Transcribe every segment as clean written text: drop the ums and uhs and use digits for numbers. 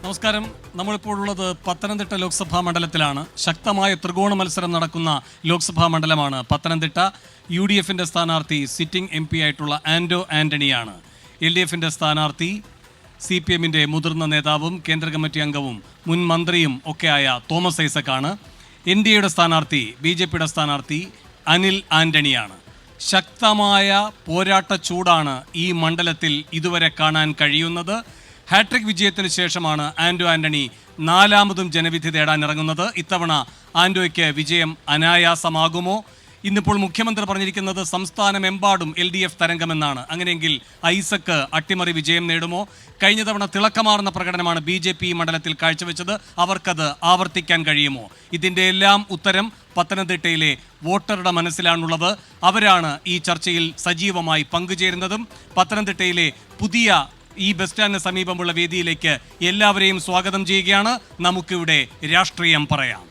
നമസ്കാരം. നമ്മളിപ്പോൾ ഉള്ളത് പത്തനംതിട്ട ലോക്സഭാ മണ്ഡലത്തിലാണ്. ശക്തമായ ത്രികോണ മത്സരം നടക്കുന്ന ലോക്സഭാ മണ്ഡലമാണ് പത്തനംതിട്ട. UDFിൻ്റെ സ്ഥാനാർത്ഥി സിറ്റിംഗ് MP ആയിട്ടുള്ള ആൻഡോ ആൻ്റണിയാണ്. LDFിൻ്റെ സ്ഥാനാർത്ഥി CPMൻ്റെ മുതിർന്ന നേതാവും കേന്ദ്ര കമ്മിറ്റി അംഗവും മുൻ മന്ത്രിയും ഒക്കെയായ തോമസ് ഐസക്കാണ്. NDAയുടെ സ്ഥാനാർത്ഥി BJPയുടെ സ്ഥാനാർത്ഥി അനിൽ ആൻ്റണിയാണ്. ശക്തമായ പോരാട്ട ചൂടാണ് ഈ മണ്ഡലത്തിൽ ഇതുവരെ കാണാൻ കഴിയുന്നത്. ഹാട്രിക് വിജയത്തിന് ശേഷമാണ് ആൻഡോ ആൻ്റണി നാലാമതും ജനവിധി തേടാനിറങ്ങുന്നത്. ഇത്തവണ ആൻഡോയ്ക്ക് വിജയം അനായാസമാകുമോ? ഇന്നിപ്പോൾ മുഖ്യമന്ത്രി പറഞ്ഞിരിക്കുന്നത് സംസ്ഥാനമെമ്പാടും LDF തരംഗമെന്നാണ്. അങ്ങനെയെങ്കിൽ ഐസക്ക് അട്ടിമറി വിജയം നേടുമോ? കഴിഞ്ഞ തവണ തിളക്കമാർന്ന പ്രകടനമാണ് BJP മണ്ഡലത്തിൽ കാഴ്ചവെച്ചത്. അവർക്കത് ആവർത്തിക്കാൻ കഴിയുമോ? ഇതിൻ്റെ എല്ലാം ഉത്തരം പത്തനംതിട്ടയിലെ വോട്ടറുടെ മനസ്സിലാണുള്ളത്. അവരാണ് ഈ ചർച്ചയിൽ സജീവമായി പങ്കുചേരുന്നതും. പത്തനംതിട്ടയിലെ പുതിയ ഈ ബസ് സ്റ്റാൻഡിന് സമീപമുള്ള വേദിയിലേക്ക് എല്ലാവരെയും സ്വാഗതം ചെയ്യുകയാണ്. നമുക്കിവിടെ രാഷ്ട്രീയം പറയാം.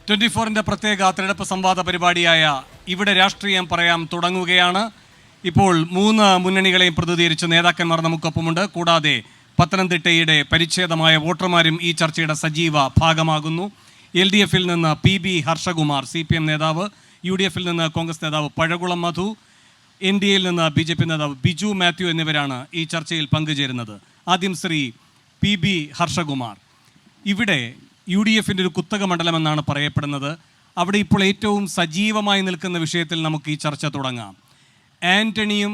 ട്വൻറ്റി4ൻ്റെ പ്രത്യേക തിരഞ്ഞെടുപ്പ് സംവാദ പരിപാടിയായ ഇവിടെ രാഷ്ട്രീയം പറയാം തുടങ്ങുകയാണ്. ഇപ്പോൾ 3 മുന്നണികളെയും പ്രതിനിധീകരിച്ച് നേതാക്കന്മാർ നമുക്കൊപ്പമുണ്ട്. കൂടാതെ പത്തനംതിട്ടയുടെ പരിച്ഛേദമായ വോട്ടർമാരും ഈ ചർച്ചയുടെ സജീവ ഭാഗമാകുന്നു. LDFിൽ നിന്ന് PB ഹർഷകുമാർ CPM നേതാവ്, UDFിൽ നിന്ന് കോൺഗ്രസ് നേതാവ് പഴകുളം മധു, NDAയിൽ നിന്ന് BJP നേതാവ് ബിജു മാത്യു എന്നിവരാണ് ഈ ചർച്ചയിൽ പങ്കുചേരുന്നത്. ആദ്യം ശ്രീ PB ഹർഷകുമാർ. ഇവിടെ UDFിൻ്റെ ഒരു കുത്തക മണ്ഡലമെന്നാണ് പറയപ്പെടുന്നത്. അവിടെ ഇപ്പോൾ ഏറ്റവും സജീവമായി നിൽക്കുന്ന വിഷയത്തിൽ നമുക്ക് ഈ ചർച്ച തുടങ്ങാം. ആൻ്റണിയും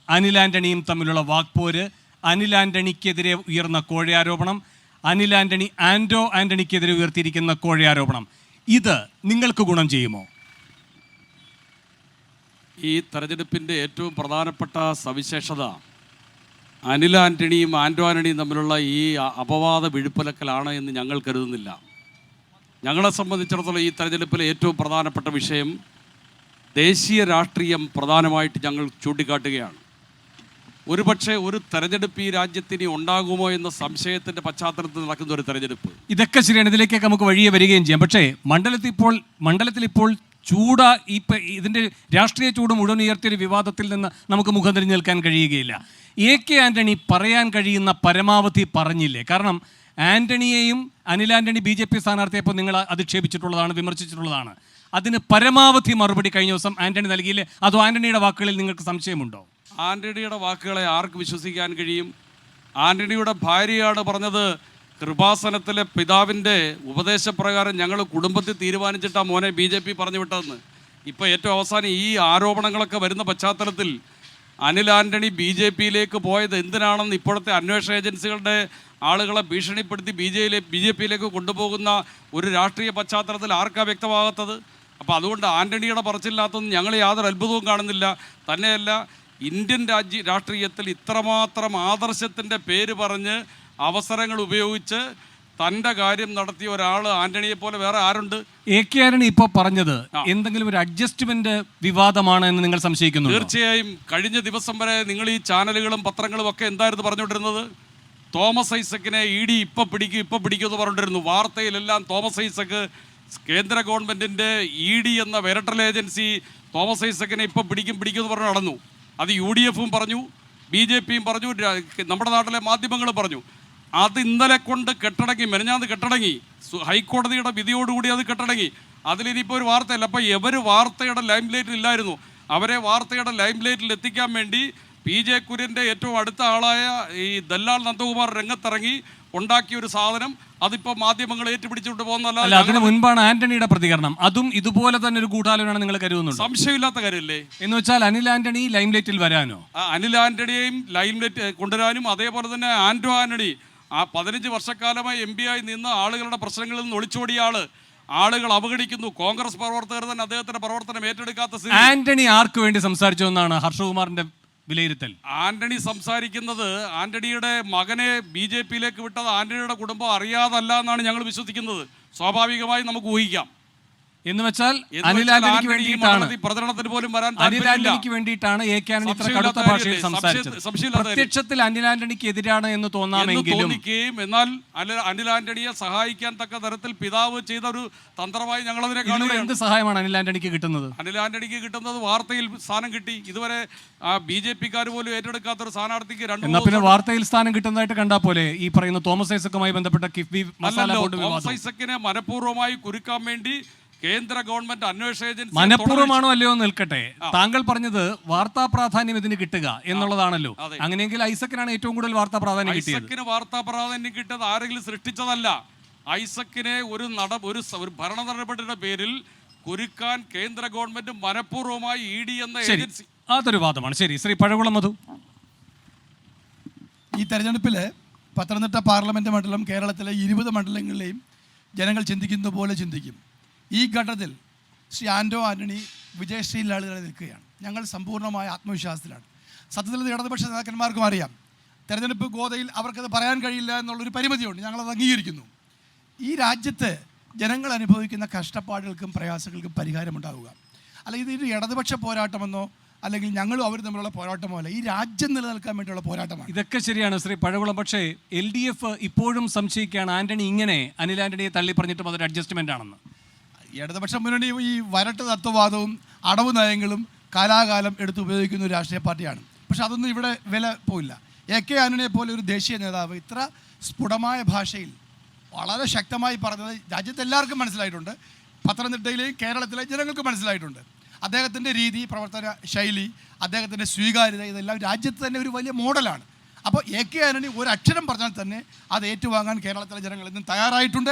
അനിൽ ആൻ്റണിയും തമ്മിലുള്ള വാക്പോര്, അനിൽ ആൻ്റണിക്കെതിരെ ഉയർന്ന കോഴയാരോപണം, അനിൽ ആൻ്റണി ആൻഡോ ആൻ്റണിക്കെതിരെ ഉയർത്തിയിരിക്കുന്ന കോഴയാരോപണം, ഇത് നിങ്ങൾക്ക് ഗുണം ചെയ്യുമോ? ഈ തെരഞ്ഞെടുപ്പിൻ്റെ ഏറ്റവും പ്രധാനപ്പെട്ട സവിശേഷത അനിൽ ആൻ്റണിയും ആൻഡോ ആൻ്റണിയും തമ്മിലുള്ള ഈ അപവാദ വിഴുപ്പലക്കലാണ് എന്ന് ഞങ്ങൾ കരുതുന്നില്ല. ഞങ്ങളെ സംബന്ധിച്ചിടത്തോളം ഈ തെരഞ്ഞെടുപ്പിലെ ഏറ്റവും പ്രധാനപ്പെട്ട വിഷയം ദേശീയ രാഷ്ട്രീയം പ്രധാനമായിട്ട് ഞങ്ങൾ ചൂണ്ടിക്കാട്ടുകയാണ്. ഒരുപക്ഷെ ഒരു തെരഞ്ഞെടുപ്പ് ഈ രാജ്യത്തിന് ഉണ്ടാകുമോ എന്ന സംശയത്തിൻ്റെ പശ്ചാത്തലത്തിൽ നടക്കുന്ന ഒരു തെരഞ്ഞെടുപ്പ്. ഇതൊക്കെ ശരിയാണ്, ഇതിലേക്കൊക്കെ നമുക്ക് വഴിയെ വരികയും ചെയ്യാം. പക്ഷേ മണ്ഡലത്തിൽ ഇപ്പോൾ ഇതിൻ്റെ രാഷ്ട്രീയ ചൂട് മുഴുവൻ ഉയർത്തിയൊരു വിവാദത്തിൽ നിന്ന് നമുക്ക് മുഖം തിരിഞ്ഞു നിൽക്കാൻ കഴിയുകയില്ല. AK ആൻ്റണി പറയാൻ കഴിയുന്ന പരമാവധി പറഞ്ഞില്ലേ? കാരണം ആൻ്റണിയെയും അനിൽ ആൻ്റണി BJP സ്ഥാനാർത്ഥിയപ്പോൾ നിങ്ങൾ അധിക്ഷേപിച്ചിട്ടുള്ളതാണ്, വിമർശിച്ചിട്ടുള്ളതാണ്. അതിന് പരമാവധി മറുപടി കഴിഞ്ഞ ദിവസം ആൻ്റണി നൽകിയില്ലേ? അതോ ആൻ്റണിയുടെ വാക്കുകളിൽ നിങ്ങൾക്ക് സംശയമുണ്ടോ? ആൻ്റണിയുടെ വാക്കുകളെ ആർക്ക് വിശ്വസിക്കാൻ കഴിയും? ആൻ്റണിയുടെ ഭാര്യയാണ് പറഞ്ഞത്, കൃപാസനത്തിലെ പിതാവിൻ്റെ ഉപദേശപ്രകാരം ഞങ്ങൾ കുടുംബത്തിൽ തീരുമാനിച്ചിട്ടാണ് മോനെ BJP പറഞ്ഞു വിട്ടതെന്ന്. ഇപ്പോൾ ഏറ്റവും അവസാനം ഈ ആരോപണങ്ങളൊക്കെ വരുന്ന പശ്ചാത്തലത്തിൽ അനിൽ ആൻ്റണി BJPയിലേക്ക് പോയത് എന്തിനാണെന്ന് ഇപ്പോഴത്തെ അന്വേഷണ ഏജൻസികളുടെ ആളുകളെ ഭീഷണിപ്പെടുത്തി BJPയിലേക്ക് കൊണ്ടുപോകുന്ന ഒരു രാഷ്ട്രീയ പശ്ചാത്തലത്തിൽ ആർക്കാണ് വ്യക്തമാകാത്തത്? അപ്പോൾ അതുകൊണ്ട് ആൻ്റണിയുടെ പറച്ചില്ലാത്തൊന്നും ഞങ്ങൾ യാതൊരു അത്ഭുതവും കാണുന്നില്ല. തന്നെയല്ല, ഇന്ത്യൻ രാഷ്ട്രീയത്തിൽ ഇത്രമാത്രം ആദർശത്തിൻ്റെ പേര് പറഞ്ഞ് അവസരങ്ങൾ ഉപയോഗിച്ച് തൻ്റെ കാര്യം നടത്തിയ ഒരാൾ ആൻ്റണിയെ പോലെ വേറെ ആരുണ്ട്? AK ആൻ്റണി ഇപ്പോൾ പറഞ്ഞത് എന്തെങ്കിലും ഒരു അഡ്ജസ്റ്റ്മെന്റ് വിവാദമാണ് എന്ന് നിങ്ങൾ സംശയിക്കുന്നു? തീർച്ചയായും. കഴിഞ്ഞ ദിവസം വരെ നിങ്ങൾ ഈ ചാനലുകളും പത്രങ്ങളും ഒക്കെ എന്തായിരുന്നു പറഞ്ഞുകൊണ്ടിരുന്നത്? തോമസ് ഐസക്കിനെ ED ഇപ്പം പിടിക്കും എന്ന് പറഞ്ഞിരുന്നു. വാർത്തയിലെല്ലാം തോമസ് ഐസക്ക് കേന്ദ്ര ഗവൺമെൻറ്റിൻ്റെ ED എന്ന വിരട്ടൽ ഏജൻസി തോമസ് ഐസക്കിനെ ഇപ്പം പിടിക്കും എന്ന് പറഞ്ഞ് നടന്നു. അത് UDFും പറഞ്ഞു, BJPയും പറഞ്ഞു, നമ്മുടെ നാട്ടിലെ മാധ്യമങ്ങളും പറഞ്ഞു. അത് ഇന്നലെ കൊണ്ട് കെട്ടടങ്ങി, മെനഞ്ഞാന്ന് കെട്ടടങ്ങി, ഹൈക്കോടതിയുടെ വിധിയോടുകൂടി അത് കെട്ടടങ്ങി. അതിലിനിപ്പോൾ ഒരു വാർത്തയല്ല. അപ്പോൾ ഇവർ വാർത്തയുടെ ലൈം ലൈറ്റിൽ ഇല്ലായിരുന്നു. അവരെ വാർത്തയുടെ ലൈം ലൈറ്റിൽ എത്തിക്കാൻ വേണ്ടി PJ കുര്യൻ്റെ ഏറ്റവും അടുത്ത ആളായ ഈ ദല്ലാൽ നന്ദകുമാർ രംഗത്തിറങ്ങി ഉണ്ടാക്കിയ ഒരു സാധനം അതിപ്പോൾ മാധ്യമങ്ങൾ ഏറ്റുപിടിച്ചുകൊണ്ട് പോകുന്നതല്ല. അതിന് മുൻപാണ് ആന്റണിയുടെ പ്രതികരണം. അതും ഇതുപോലെ തന്നെ ഒരു ഗൂഢാലോചന നിങ്ങൾ കരുതുന്നുണ്ട്? സംശയമില്ലാത്ത കാര്യമല്ലേ? എന്ന് വെച്ചാൽ അനിൽ ആന്റണി ലൈം ലൈറ്റിൽ വരാനോ? അനിൽ ആന്റണിയെയും ലൈം ലൈറ്റ് കൊണ്ടുവരാനും, അതേപോലെ തന്നെ ആൻഡോ ആന്റണി 15 വർഷക്കാലമായി MP ആയി നിന്ന് ആളുകളുടെ പ്രശ്നങ്ങളിൽ നിന്ന് ഒളിച്ചോടിയ ആളുകൾ അവഗണിക്കുന്നു. കോൺഗ്രസ് പ്രവർത്തകർ തന്നെ അദ്ദേഹത്തിന്റെ പ്രവർത്തനം ഏറ്റെടുക്കാത്ത ആന്റണി ആർക്ക് വേണ്ടി സംസാരിച്ചു എന്നാണ് ഹർഷകുമാറിന്റെ വിലയിരുത്തൽ? ആന്റണി സംസാരിക്കുന്നത് ആന്റണിയുടെ മകനെ BJPയിലേക്ക് വിട്ടത് ആന്റണിയുടെ കുടുംബം അറിയാതല്ല എന്നാണ് ഞങ്ങൾ വിശ്വസിക്കുന്നത്. സ്വാഭാവികമായി നമുക്ക് ഊഹിക്കാം. എന്ന് വെച്ചാൽ അനിൽ ആന്റണിക്ക് വേണ്ടിയിട്ടാണ് പ്രചരണത്തിന് പോലും വരാൻ അനിൽ ആന്റണിക്ക് വേണ്ടിയിട്ടാണ് എ കെ ആന്റണി ഇത്ര കടുത്ത ഭാഷയിൽ സംസാരിച്ചത്. പ്രത്യക്ഷത്തിൽ അനിൽ ആന്റണിക്ക് എതിരാണ് എന്ന് തോന്നാമെങ്കിലും എന്നാൽ അനിൽ ആന്റണിയെ സഹായിക്കാൻ തക്ക തരത്തിൽ പിതാവ് ചെയ്ത ഒരു തന്ത്രമായി ഞങ്ങൾ അതിനെ കാണുന്നത്. എന്ത് സഹായമാണ് അനിൽ ആന്റണിക്ക് കിട്ടുന്നത്? അനിൽ ആന്റണിക്ക് കിട്ടുന്നത് വാർത്തയിൽ സ്ഥാനം കിട്ടി. ഇതുവരെ BJP-ക്കാർ പോലും ഏറ്റെടുക്കാത്തൊരു സ്ഥാനാർത്ഥിക്ക് എന്നാ പിന്നെ വാർത്തയിൽ സ്ഥാനം കിട്ടുന്നതായിട്ട് കണ്ടാ പോലെ ഈ പറയുന്ന തോമസ് ഐസക്കുമായി ബന്ധപ്പെട്ട കിഫ്ബി മസാല ബോർഡ് തോമസ് ഐസക്കിനെ മനഃപൂർവ്വമായി കുരുക്കാൻ വേണ്ടി കേന്ദ്ര ഗവൺമെന്റ് അന്വേഷണ ഏജൻസി മനഃപൂർവ്വമാണോ അല്ലയോ നിൽക്കട്ടെ, താങ്കൾ പറഞ്ഞത് വാർത്താ പ്രാധാന്യം ഇതിന് കിട്ടുക എന്നുള്ളതാണല്ലോ. അങ്ങനെയെങ്കിൽ ഐസക്കിനാണ് ഏറ്റവും കൂടുതൽ വാർത്താ പ്രാധാന്യം കിട്ടിയത്. ഐസക്കിന് വാർത്താ പ്രാധാന്യം കിട്ടിയത് ആരെങ്കിലും സൃഷ്ടിച്ചതല്ല. ഐസക്കിനെ ഒരു ഭരണ നടപടിയുടെ പേരിൽ കുരുക്കാൻ കേന്ദ്ര ഗവൺമെന്റ് മനഃപൂർവ്വമായി ED എന്ന ഏജൻസി. അതൊരു വാദമാണ്. ശരി, ശ്രീ പഴകുളം മധു. ഈ തെരഞ്ഞെടുപ്പിൽ പത്തനംതിട്ട പാർലമെൻറ്റ് മണ്ഡലം കേരളത്തിലെ 20 മണ്ഡലങ്ങളിലെയും ജനങ്ങൾ ചിന്തിക്കുന്ന പോലെ ചിന്തിക്കും. ഈ ഘട്ടത്തിൽ ശ്രീ ആൻഡോ ആന്റണി വിജയശ്രീലാളിതരെ നിൽക്കുകയാണ്. ഞങ്ങൾ സമ്പൂർണ്ണമായ ആത്മവിശ്വാസത്തിലാണ്. സത്യത്തിൽ ഇടതുപക്ഷ നേതാക്കന്മാർക്കും അറിയാം, തെരഞ്ഞെടുപ്പ് ഗോതയിൽ അവർക്കത് പറയാൻ കഴിയില്ല എന്നുള്ളൊരു പരിമിതിയുണ്ട്. ഞങ്ങളത് അംഗീകരിക്കുന്നു. ഈ രാജ്യത്ത് ജനങ്ങൾ അനുഭവിക്കുന്ന കഷ്ടപ്പാടുകൾക്കും പ്രയാസങ്ങൾക്കും പരിഹാരമുണ്ടാവുക, അല്ലെങ്കിൽ ഇത് ഇടതുപക്ഷ പോരാട്ടമെന്നോ അല്ലെങ്കിൽ ഞങ്ങളും അവർ തമ്മിലുള്ള പോരാട്ടമോ അല്ല, ഈ രാജ്യം നിലനിൽക്കാൻ വേണ്ടിയുള്ള പോരാട്ടമാണ്. ഇതൊക്കെ ശരിയാണ് ശ്രീ പഴകുളം. പക്ഷേ LDF ഇപ്പോഴും സംശയിക്കുകയാണ് ആന്റണി ഇങ്ങനെ അനിൽ ആന്റണിയെ തള്ളി പറഞ്ഞിട്ടും അതൊരു അഡ്ജസ്റ്റ്മെന്റ് ആണെന്ന്. ഇടതുപക്ഷ മുന്നണി ഈ വരട്ട് തത്വവാദവും അടവ് നയങ്ങളും കാലാകാലം എടുത്ത് ഉപയോഗിക്കുന്ന ഒരു രാഷ്ട്രീയ പാർട്ടിയാണ്. പക്ഷെ അതൊന്നും ഇവിടെ വില പോയില്ല. AK ആന്റണിയെ പോലെ ഒരു ദേശീയ നേതാവ് ഇത്ര സ്ഫുടമായ ഭാഷയിൽ വളരെ ശക്തമായി പറഞ്ഞത് രാജ്യത്ത് എല്ലാവർക്കും മനസ്സിലായിട്ടുണ്ട്. പത്തനംതിട്ടയിലെയും കേരളത്തിലെയും ജനങ്ങൾക്ക് മനസ്സിലായിട്ടുണ്ട്. അദ്ദേഹത്തിൻ്റെ രീതി, പ്രവർത്തന ശൈലി, അദ്ദേഹത്തിൻ്റെ സ്വീകാര്യത, ഇതെല്ലാം രാജ്യത്ത് തന്നെ ഒരു വലിയ മോഡലാണ്. അപ്പോൾ AK ആന്റണി ഒരു അക്ഷരം പറഞ്ഞാൽ തന്നെ അത് ഏറ്റുവാങ്ങാൻ കേരളത്തിലെ ജനങ്ങൾ ഇന്നും തയ്യാറായിട്ടുണ്ട്.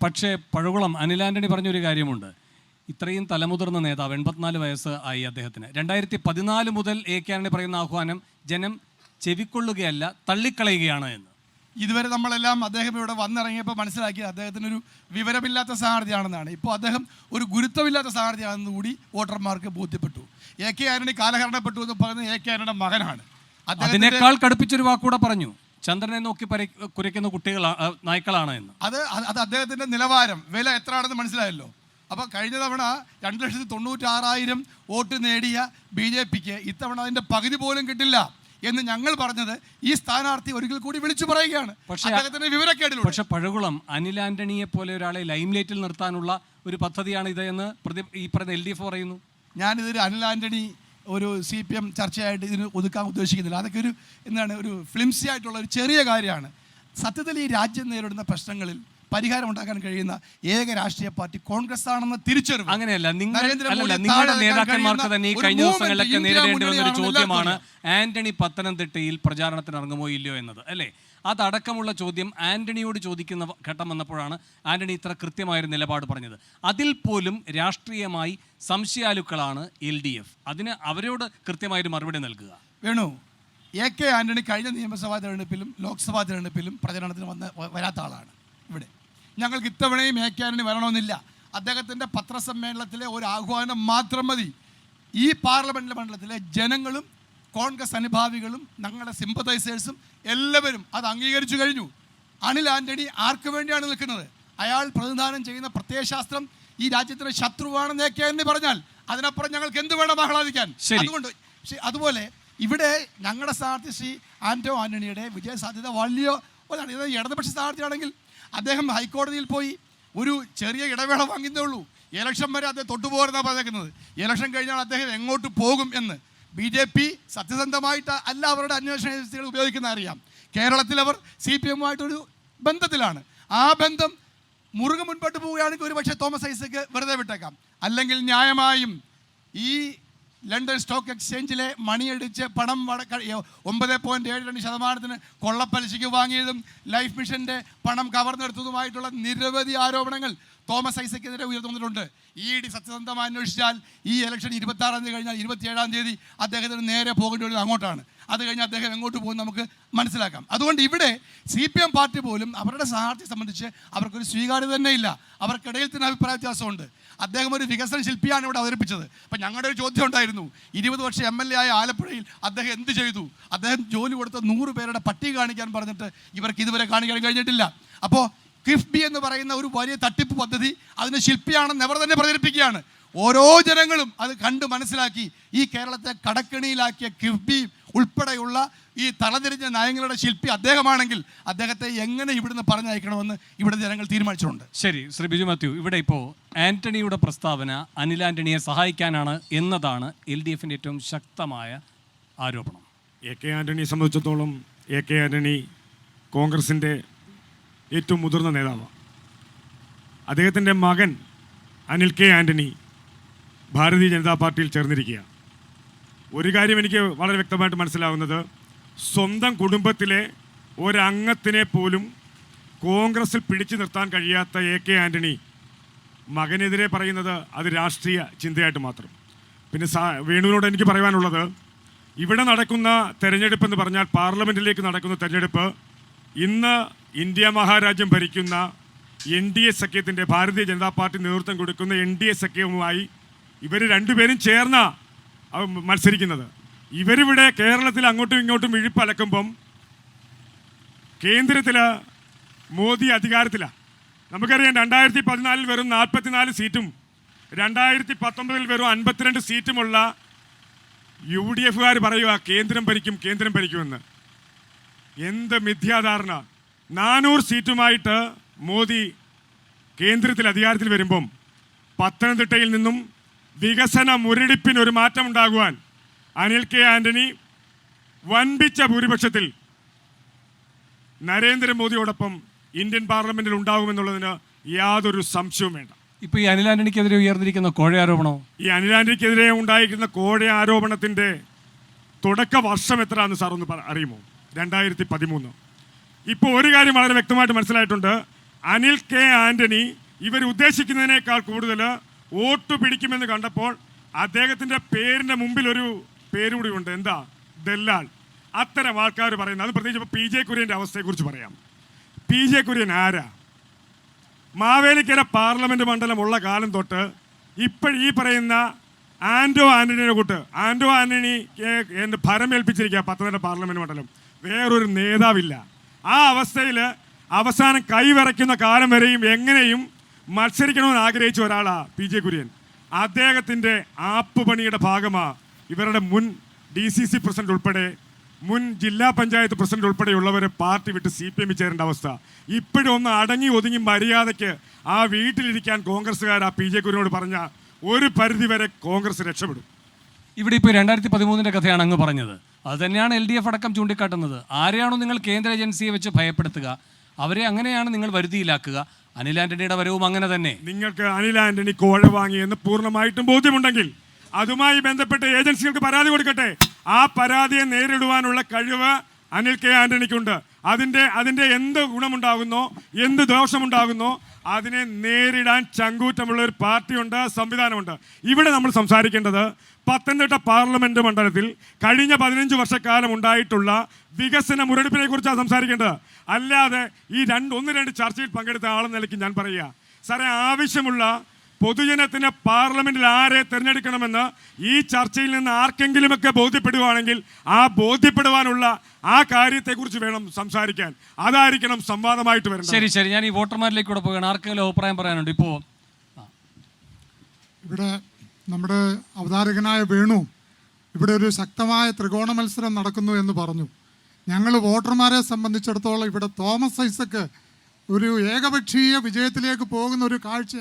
പക്ഷേ പഴകുളം അനിൽ ആന്റണി പറഞ്ഞൊരു കാര്യമുണ്ട്. ഇത്രയും തലമുതിർന്ന നേതാവ്, 84 വയസ്സ് ആയി അദ്ദേഹത്തിന്. 2014 മുതൽ AK ആന്റണി പറയുന്ന ആഹ്വാനം ജനം ചെവിക്കൊള്ളുകയല്ല തള്ളിക്കളയുകയാണ് എന്ന്. ഇതുവരെ നമ്മളെല്ലാം അദ്ദേഹം ഇവിടെ വന്നിറങ്ങിയപ്പോൾ മനസ്സിലാക്കിയത് അദ്ദേഹത്തിനൊരു വിവരമില്ലാത്ത സ്ഥാനാർത്ഥിയാണെന്നാണ്. ഇപ്പോൾ അദ്ദേഹം ഒരു ഗുരുത്വമില്ലാത്ത സ്ഥാനാർത്ഥിയാണെന്ന് കൂടി വോട്ടർമാർക്ക് ബോധ്യപ്പെട്ടു. AK ആന്റണി കാലഹരണപ്പെട്ടു എന്ന് പറയുന്നത് AK ആന്റണിയുടെ മകനാണ്. അതിനേക്കാൾ കടുപ്പിച്ചൊരു വാക്കൂടെ പറഞ്ഞു, ചന്ദ്രനെ നോക്കി കുരയ്ക്കുന്ന നായ്ക്കളാണ് എന്ന്. അത് അദ്ദേഹത്തിൻ്റെ നിലവാരം, വില എത്രയാണെന്ന് മനസ്സിലായല്ലോ. അപ്പോൾ കഴിഞ്ഞ തവണ 2,96,000 വോട്ട് നേടിയ BJP-ക്ക് ഇത്തവണ അതിൻ്റെ പകുതി പോലും കിട്ടില്ല എന്ന് ഞങ്ങൾ പറഞ്ഞത് ഈ സ്ഥാനാർത്ഥി ഒരിക്കൽ കൂടി വിളിച്ചു പറയുകയാണ്. പക്ഷെ പഴകുളം അനിൽ ആന്റണിയെ പോലെ ഒരാളെ ലൈംലൈറ്റിൽ നിർത്താനുള്ള ഒരു പദ്ധതിയാണ് ഇത് എന്ന് ഈ പറഞ്ഞ LDF പറയുന്നു. ഞാനിതൊരു അനിൽ ആന്റണി ഒരു CPM ചർച്ചയായിട്ട് ഇതിന് ഒതുക്കാൻ ഉദ്ദേശിക്കുന്നില്ല. അതൊക്കെ ഒരു ഫ്ലിംസി ആയിട്ടുള്ള ഒരു ചെറിയ കാര്യമാണ്. സത്യത്തിൽ ഈ രാജ്യം നേരിടുന്ന പ്രശ്നങ്ങളിൽ പരിഹാരം ഉണ്ടാക്കാൻ കഴിയുന്ന ഏക രാഷ്ട്രീയ പാർട്ടി കോൺഗ്രസ് ആണെന്ന് തിരിച്ചറിവ്. അങ്ങനെയല്ല, നിങ്ങളുടെ നേതാക്കന്മാർക്ക് തന്നെ ഈ കഴിഞ്ഞ ദിവസങ്ങളിലൊക്കെ നേരിടേണ്ടി വന്ന ഒരു ചോദ്യമാണ് ആന്റണി പത്തനംതിട്ടയിൽ പ്രചാരണത്തിന് ഇറങ്ങുമോ ഇല്ലയോ എന്നത്, അല്ലേ? അതടക്കമുള്ള ചോദ്യം ആന്റണിയോട് ചോദിക്കുന്ന ഘട്ടം വന്നപ്പോഴാണ് ആന്റണി ഇത്ര കൃത്യമായൊരു നിലപാട് പറഞ്ഞത്. അതിൽ പോലും രാഷ്ട്രീയമായി സംശയാലുക്കളാണ് LDF. അതിന് അവരോട് കൃത്യമായൊരു മറുപടി നൽകുക. വേണു, AK ആന്റണി കഴിഞ്ഞ നിയമസഭാ തെരഞ്ഞെടുപ്പിലും ലോക്സഭാ തെരഞ്ഞെടുപ്പിലും പ്രചരണത്തിന് വരാത്ത ആളാണ്. ഇവിടെ ഞങ്ങൾക്ക് ഇത്തവണയും AK ആന്റണി വരണമെന്നില്ല. അദ്ദേഹത്തിൻ്റെ പത്രസമ്മേളനത്തിലെ ഒരു ആഹ്വാനം മാത്രം മതി. ഈ പാർലമെൻറ്റ് മണ്ഡലത്തിലെ ജനങ്ങളും കോൺഗ്രസ് അനുഭാവികളും ഞങ്ങളുടെ സിമ്പതൈസേഴ്സും എല്ലാവരും അത് അംഗീകരിച്ചു കഴിഞ്ഞു. അനിൽ ആന്റണി ആർക്ക് വേണ്ടിയാണ് നിൽക്കുന്നത്? അയാൾ പ്രതിനിധാനം ചെയ്യുന്ന പ്രത്യയശാസ്ത്രം ഈ രാജ്യത്തിൻ്റെ ശത്രുവാണെന്ന് AK ആന്റണി പറഞ്ഞാൽ അതിനപ്പുറം ഞങ്ങൾക്ക് എന്ത് വേണം ആഹ്ലാദിക്കാൻ. അതുപോലെ ഇവിടെ ഞങ്ങളുടെ സ്ഥാനാർത്ഥി ശ്രീ ആൻഡോ ആന്റണിയുടെ വിജയ സാധ്യത വലിയ ഒന്നാണ്. ഇടതുപക്ഷ സ്ഥാനാർത്ഥിയാണെങ്കിൽ അദ്ദേഹം ഹൈക്കോടതിയിൽ പോയി ഒരു ചെറിയ ഇടവേള വാങ്ങുന്നേ ഉള്ളൂ. ഇലക്ഷൻ വരെ അദ്ദേഹം തൊട്ടുപോകുന്നതാണ് പറഞ്ഞേക്കുന്നത്. ഇലക്ഷൻ കഴിഞ്ഞാൽ അദ്ദേഹം എങ്ങോട്ട് പോകും എന്ന് BJP സത്യസന്ധമായിട്ട് അല്ല അവരുടെ അന്വേഷണ ഏജൻസികൾ ഉപയോഗിക്കുന്ന അറിയാം. കേരളത്തിൽ അവർ CPM-ആയിട്ടൊരു ബന്ധത്തിലാണ്. ആ ബന്ധം മുറുകെ മുൻപോട്ട് പോവുകയാണെങ്കിൽ ഒരു പക്ഷേ തോമസ് ഐസക്ക് വെറുതെ വിട്ടേക്കാം. അല്ലെങ്കിൽ ന്യായമായും ഈ ലണ്ടൻ സ്റ്റോക്ക് എക്സ്ചേഞ്ചിലെ മണിയടിച്ച് പണം 9.72% കൊള്ളപ്പലിശയ്ക്ക് വാങ്ങിയതും ലൈഫ് മിഷൻ്റെ പണം കവർന്നെടുത്തതുമായിട്ടുള്ള നിരവധി ആരോപണങ്ങൾ തോമസ് ഐസക്കെതിരെ ഉയർത്തുന്നിട്ടുണ്ട്. ED സത്യസന്ധമായി അന്വേഷിച്ചാൽ ഈ ഇലക്ഷൻ 26-ാം തീയതി കഴിഞ്ഞാൽ 27-ാം തീയതി അദ്ദേഹത്തിന് നേരെ പോകേണ്ടി വരുന്നത് അങ്ങോട്ടാണ്. അത് കഴിഞ്ഞ് അദ്ദേഹം എങ്ങോട്ട് പോകും നമുക്ക് മനസ്സിലാക്കാം. അതുകൊണ്ട് ഇവിടെ CPM പാർട്ടി പോലും അവരുടെ സ്ഥാനാർത്ഥിയെ സംബന്ധിച്ച് അവർക്കൊരു സ്വീകാര്യത തന്നെ ഇല്ല. അവർക്കിടയിൽ തന്നെ അഭിപ്രായ വ്യത്യാസമുണ്ട്. അദ്ദേഹം ഒരു വികസന ശില്പിയാണ് ഇവിടെ അവതരിപ്പിച്ചത്. അപ്പം ഞങ്ങളുടെ ഒരു ചോദ്യം ഉണ്ടായിരുന്നു, 20 വർഷം MLA ആയ ആലപ്പുഴയിൽ അദ്ദേഹം എന്ത് ചെയ്തു? അദ്ദേഹം ജോലി കൊടുത്ത 100 പേരുടെ പട്ടിക കാണിക്കാൻ പറഞ്ഞിട്ട് ഇവർക്ക് ഇതുവരെ കാണിക്കാൻ കഴിഞ്ഞിട്ടില്ല. അപ്പോൾ കിഫ്ബി എന്ന് പറയുന്ന ഒരു വലിയ തട്ടിപ്പ് പദ്ധതി അതിൻ്റെ ശില്പിയാണെന്ന് അവർ തന്നെ പ്രചരിപ്പിക്കുകയാണ്. ഓരോ ജനങ്ങളും അത് കണ്ട് മനസ്സിലാക്കി ഈ കേരളത്തെ കടക്കെണിയിലാക്കിയ കിഫ്ബി ഉൾപ്പെടെയുള്ള ഈ തലതിരിഞ്ഞ നയങ്ങളുടെ ശില്പി അദ്ദേഹമാണെങ്കിൽ അദ്ദേഹത്തെ എങ്ങനെ ഇവിടുന്ന് പറഞ്ഞയക്കണമെന്ന് ഇവിടെ ജനങ്ങൾ തീരുമാനിച്ചിട്ടുണ്ട്. ശരി, ശ്രീ ബിജു മാത്യു, ഇവിടെ ഇപ്പോൾ ആന്റണിയുടെ പ്രസ്താവന അനിൽ ആന്റണിയെ സഹായിക്കാനാണ് എന്നതാണ് LDFിൻ്റെ ഏറ്റവും ശക്തമായ ആരോപണം. AK ആന്റണിയെ സംബന്ധിച്ചിടത്തോളം AK ആന്റണി കോൺഗ്രസിൻ്റെ ഏറ്റവും മുതിർന്ന നേതാവാണ്. അദ്ദേഹത്തിൻ്റെ മകൻ അനിൽ K ആന്റണി ഭാരതീയ ജനതാ പാർട്ടിയിൽ ചേർന്നിരിക്കുക. ഒരു കാര്യം എനിക്ക് വളരെ വ്യക്തമായിട്ട് മനസ്സിലാവുന്നത്, സ്വന്തം കുടുംബത്തിലെ ഒരംഗത്തിനെ പോലും കോൺഗ്രസിൽ പിടിച്ചു നിർത്താൻ കഴിയാത്ത AK ആന്റണി മകനെതിരെ പറയുന്നത് അത് രാഷ്ട്രീയ ചിന്തയായിട്ട് മാത്രം. പിന്നെ വേണുവിനോട് എനിക്ക് പറയാനുള്ളത്, ഇവിടെ നടക്കുന്ന തെരഞ്ഞെടുപ്പ് എന്ന് പറഞ്ഞാൽ പാർലമെൻറ്റിലേക്ക് നടക്കുന്ന തെരഞ്ഞെടുപ്പ് ഇന്ന് ഇന്ത്യ മഹാരാജ്യം ഭരിക്കുന്ന NDA സഖ്യത്തിൻ്റെ ഭാരതീയ ജനതാ പാർട്ടി നേതൃത്വം കൊടുക്കുന്ന NDA സഖ്യവുമായി ഇവർ രണ്ടുപേരും ചേർന്ന മത്സരിക്കുന്നത്. ഇവരിവിടെ കേരളത്തിൽ അങ്ങോട്ടും ഇങ്ങോട്ടും ഇഴിപ്പലക്കുമ്പം കേന്ദ്രത്തിൽ മോദി അധികാരത്തിലാണ്. നമുക്കറിയാം 2014 വെറും 44 സീറ്റും 2019 വെറും 52 സീറ്റുമുള്ള UDFുകാർ പറയുക കേന്ദ്രം ഭരിക്കുമെന്ന്. എന്ത് മിഥ്യാധാരണ! 400 സീറ്റുമായിട്ട് മോദി കേന്ദ്രത്തിൽ അധികാരത്തിൽ വരുമ്പം പത്തനംതിട്ടയിൽ നിന്നും വികസന മുരടിപ്പിനൊരു മാറ്റം ഉണ്ടാകുവാൻ അനിൽ K ആന്റണി വൻപിച്ച ഭൂരിപക്ഷത്തിൽ നരേന്ദ്രമോദിയോടൊപ്പം ഇന്ത്യൻ പാർലമെന്റിൽ ഉണ്ടാകുമെന്നുള്ളതിന് യാതൊരു സംശയവും വേണ്ട. ഇപ്പോൾ ഈ അനിൽ ആന്റണിക്കെതിരെ ഉയർന്നിരിക്കുന്ന കോഴ ആരോപണമോ? ഈ അനിൽ ആന്റണിക്കെതിരെ ഉണ്ടായിരിക്കുന്ന കോഴ ആരോപണത്തിൻ്റെ തുടക്ക വർഷം എത്രയാണെന്ന് സാർ ഒന്ന് അറിയുമോ? 2013. ഇപ്പോൾ ഒരു കാര്യം വളരെ വ്യക്തമായിട്ട് മനസ്സിലായിട്ടുണ്ട്. അനിൽ K ആന്റണി ഇവർ ഉദ്ദേശിക്കുന്നതിനേക്കാൾ കൂടുതൽ വോട്ട് പിടിക്കുമെന്ന് കണ്ടപ്പോൾ അദ്ദേഹത്തിൻ്റെ പേരിൻ്റെ മുമ്പിൽ ഒരു പേരുകൂടി ഉണ്ട്. എന്താ? ദല്ലാൽ. അത്തരം ആൾക്കാർ പറയുന്നത്, അത് പ്രത്യേകിച്ച് ഇപ്പോൾ PJ കുര്യൻ്റെ അവസ്ഥയെക്കുറിച്ച് പറയാം. PJ കുര്യൻ ആരാ? മാവേലിക്കര പാർലമെൻറ്റ് മണ്ഡലം ഉള്ള കാലം തൊട്ട് ഈ പറയുന്ന ആൻഡോ ആന്റണിയുടെ കൂട്ട് ആൻഡോ ആന്റണി ഭരമേൽപ്പിച്ചിരിക്കുക പത്തനംതിട്ട പാർലമെൻറ്റ് മണ്ഡലം. വേറൊരു നേതാവില്ല. ആ അവസ്ഥയിൽ അവസാനം കൈവിറയ്ക്കുന്ന കാലം വരെയും എങ്ങനെയും മത്സരിക്കണമെന്ന് ആഗ്രഹിച്ച ഒരാളാണ് PJ കുര്യൻ. അദ്ദേഹത്തിൻ്റെ ആപ്പുപണിയുടെ ഭാഗമാണ് ഇവരുടെ മുൻ DCC പ്രസിഡന്റ് ഉൾപ്പെടെ മുൻ ജില്ലാ പഞ്ചായത്ത് പ്രസിഡന്റ് ഉൾപ്പെടെയുള്ളവരെ പാർട്ടി വിട്ട് CPM ചേരേണ്ട അവസ്ഥ. ഇപ്പോഴും ഒന്ന് അടങ്ങി ഒതുങ്ങി മര്യാദയ്ക്ക് ആ വീട്ടിലിരിക്കാൻ കോൺഗ്രസ്സുകാർ ആ PJ കുര്യനോട് പറഞ്ഞ ഒരു പരിധിവരെ കോൺഗ്രസ് രക്ഷപ്പെടും. ഇവിടെ ഇപ്പോൾ 2013 കഥയാണ് അങ്ങ് പറഞ്ഞത്. അത് തന്നെയാണ് LDF അടക്കം ചൂണ്ടിക്കാട്ടുന്നത്. ആരെയാണോ നിങ്ങൾ കേന്ദ്ര ഏജൻസിയെ വെച്ച് ഭയപ്പെടുത്തുക, അവരെ അങ്ങനെയാണ് നിങ്ങൾ വരുതിയിലാക്കുക. അനിൽ ആന്റണിയുടെ വരവും അങ്ങനെ തന്നെ. നിങ്ങൾക്ക് അനിൽ ആന്റണി കോഴ വാങ്ങിയെന്ന് പൂർണ്ണമായിട്ടും ബോധ്യമുണ്ടെങ്കിൽ അതുമായി ബന്ധപ്പെട്ട ഏജൻസികൾക്ക് പരാതി കൊടുക്കട്ടെ. ആ പരാതിയെ നേരിടുവാനുള്ള കഴിവ് അനിൽ K ആന്റണിക്കുണ്ട്. അതിൻ്റെ എന്ത് ഗുണമുണ്ടാകുന്നോ, എന്ത് ദോഷമുണ്ടാകുന്നോ അതിനെ നേരിടാൻ ചങ്കൂറ്റമുള്ള ഒരു പാർട്ടിയുണ്ട്, സംവിധാനമുണ്ട്. ഇവിടെ നമ്മൾ സംസാരിക്കേണ്ടത് പത്തനംതിട്ട പാർലമെന്റ് മണ്ഡലത്തിൽ കഴിഞ്ഞ 15 വർഷക്കാലം ഉണ്ടായിട്ടുള്ള വികസന മുരടിപ്പിനെ കുറിച്ചാണ് സംസാരിക്കേണ്ടത്. അല്ലാതെ ഈ ഒന്ന് രണ്ട് ചർച്ചയിൽ പങ്കെടുത്ത ആളെന്ന നിലയ്ക്ക് ഞാൻ പറയുക, സാറേ, ആവശ്യമുള്ള പൊതുജനത്തിന് പാർലമെന്റിൽ ആരെ തിരഞ്ഞെടുക്കണമെന്ന് ഈ ചർച്ചയിൽ നിന്ന് ആർക്കെങ്കിലുമൊക്കെ ബോധ്യപ്പെടുകയാണെങ്കിൽ ആ ബോധ്യപ്പെടുവാനുള്ള ആ കാര്യത്തെക്കുറിച്ച് വേണം സംസാരിക്കാൻ. അതായിരിക്കണം സംവാദമായിട്ട് വരുന്നത്. ശരി ശരി, ഞാൻ ഈ വോട്ടർമാരിലേക്ക് കൂടെ പോവുകയാണ്. ആർക്കെങ്കിലും അഭിപ്രായം പറയാനുണ്ട്? ഇപ്പോൾ ഇവിടെ നമ്മുടെ അവതാരകനായ വേണു ഇവിടെ ഒരു ശക്തമായ ത്രികോണ മത്സരം നടക്കുന്നു എന്ന് പറഞ്ഞു. ഞങ്ങൾ വോട്ടർമാരെ സംബന്ധിച്ചിടത്തോളം ഇവിടെ തോമസ് ഐസക്ക് ഒരു ഏകപക്ഷീയ വിജയത്തിലേക്ക് പോകുന്ന ഒരു കാഴ്ച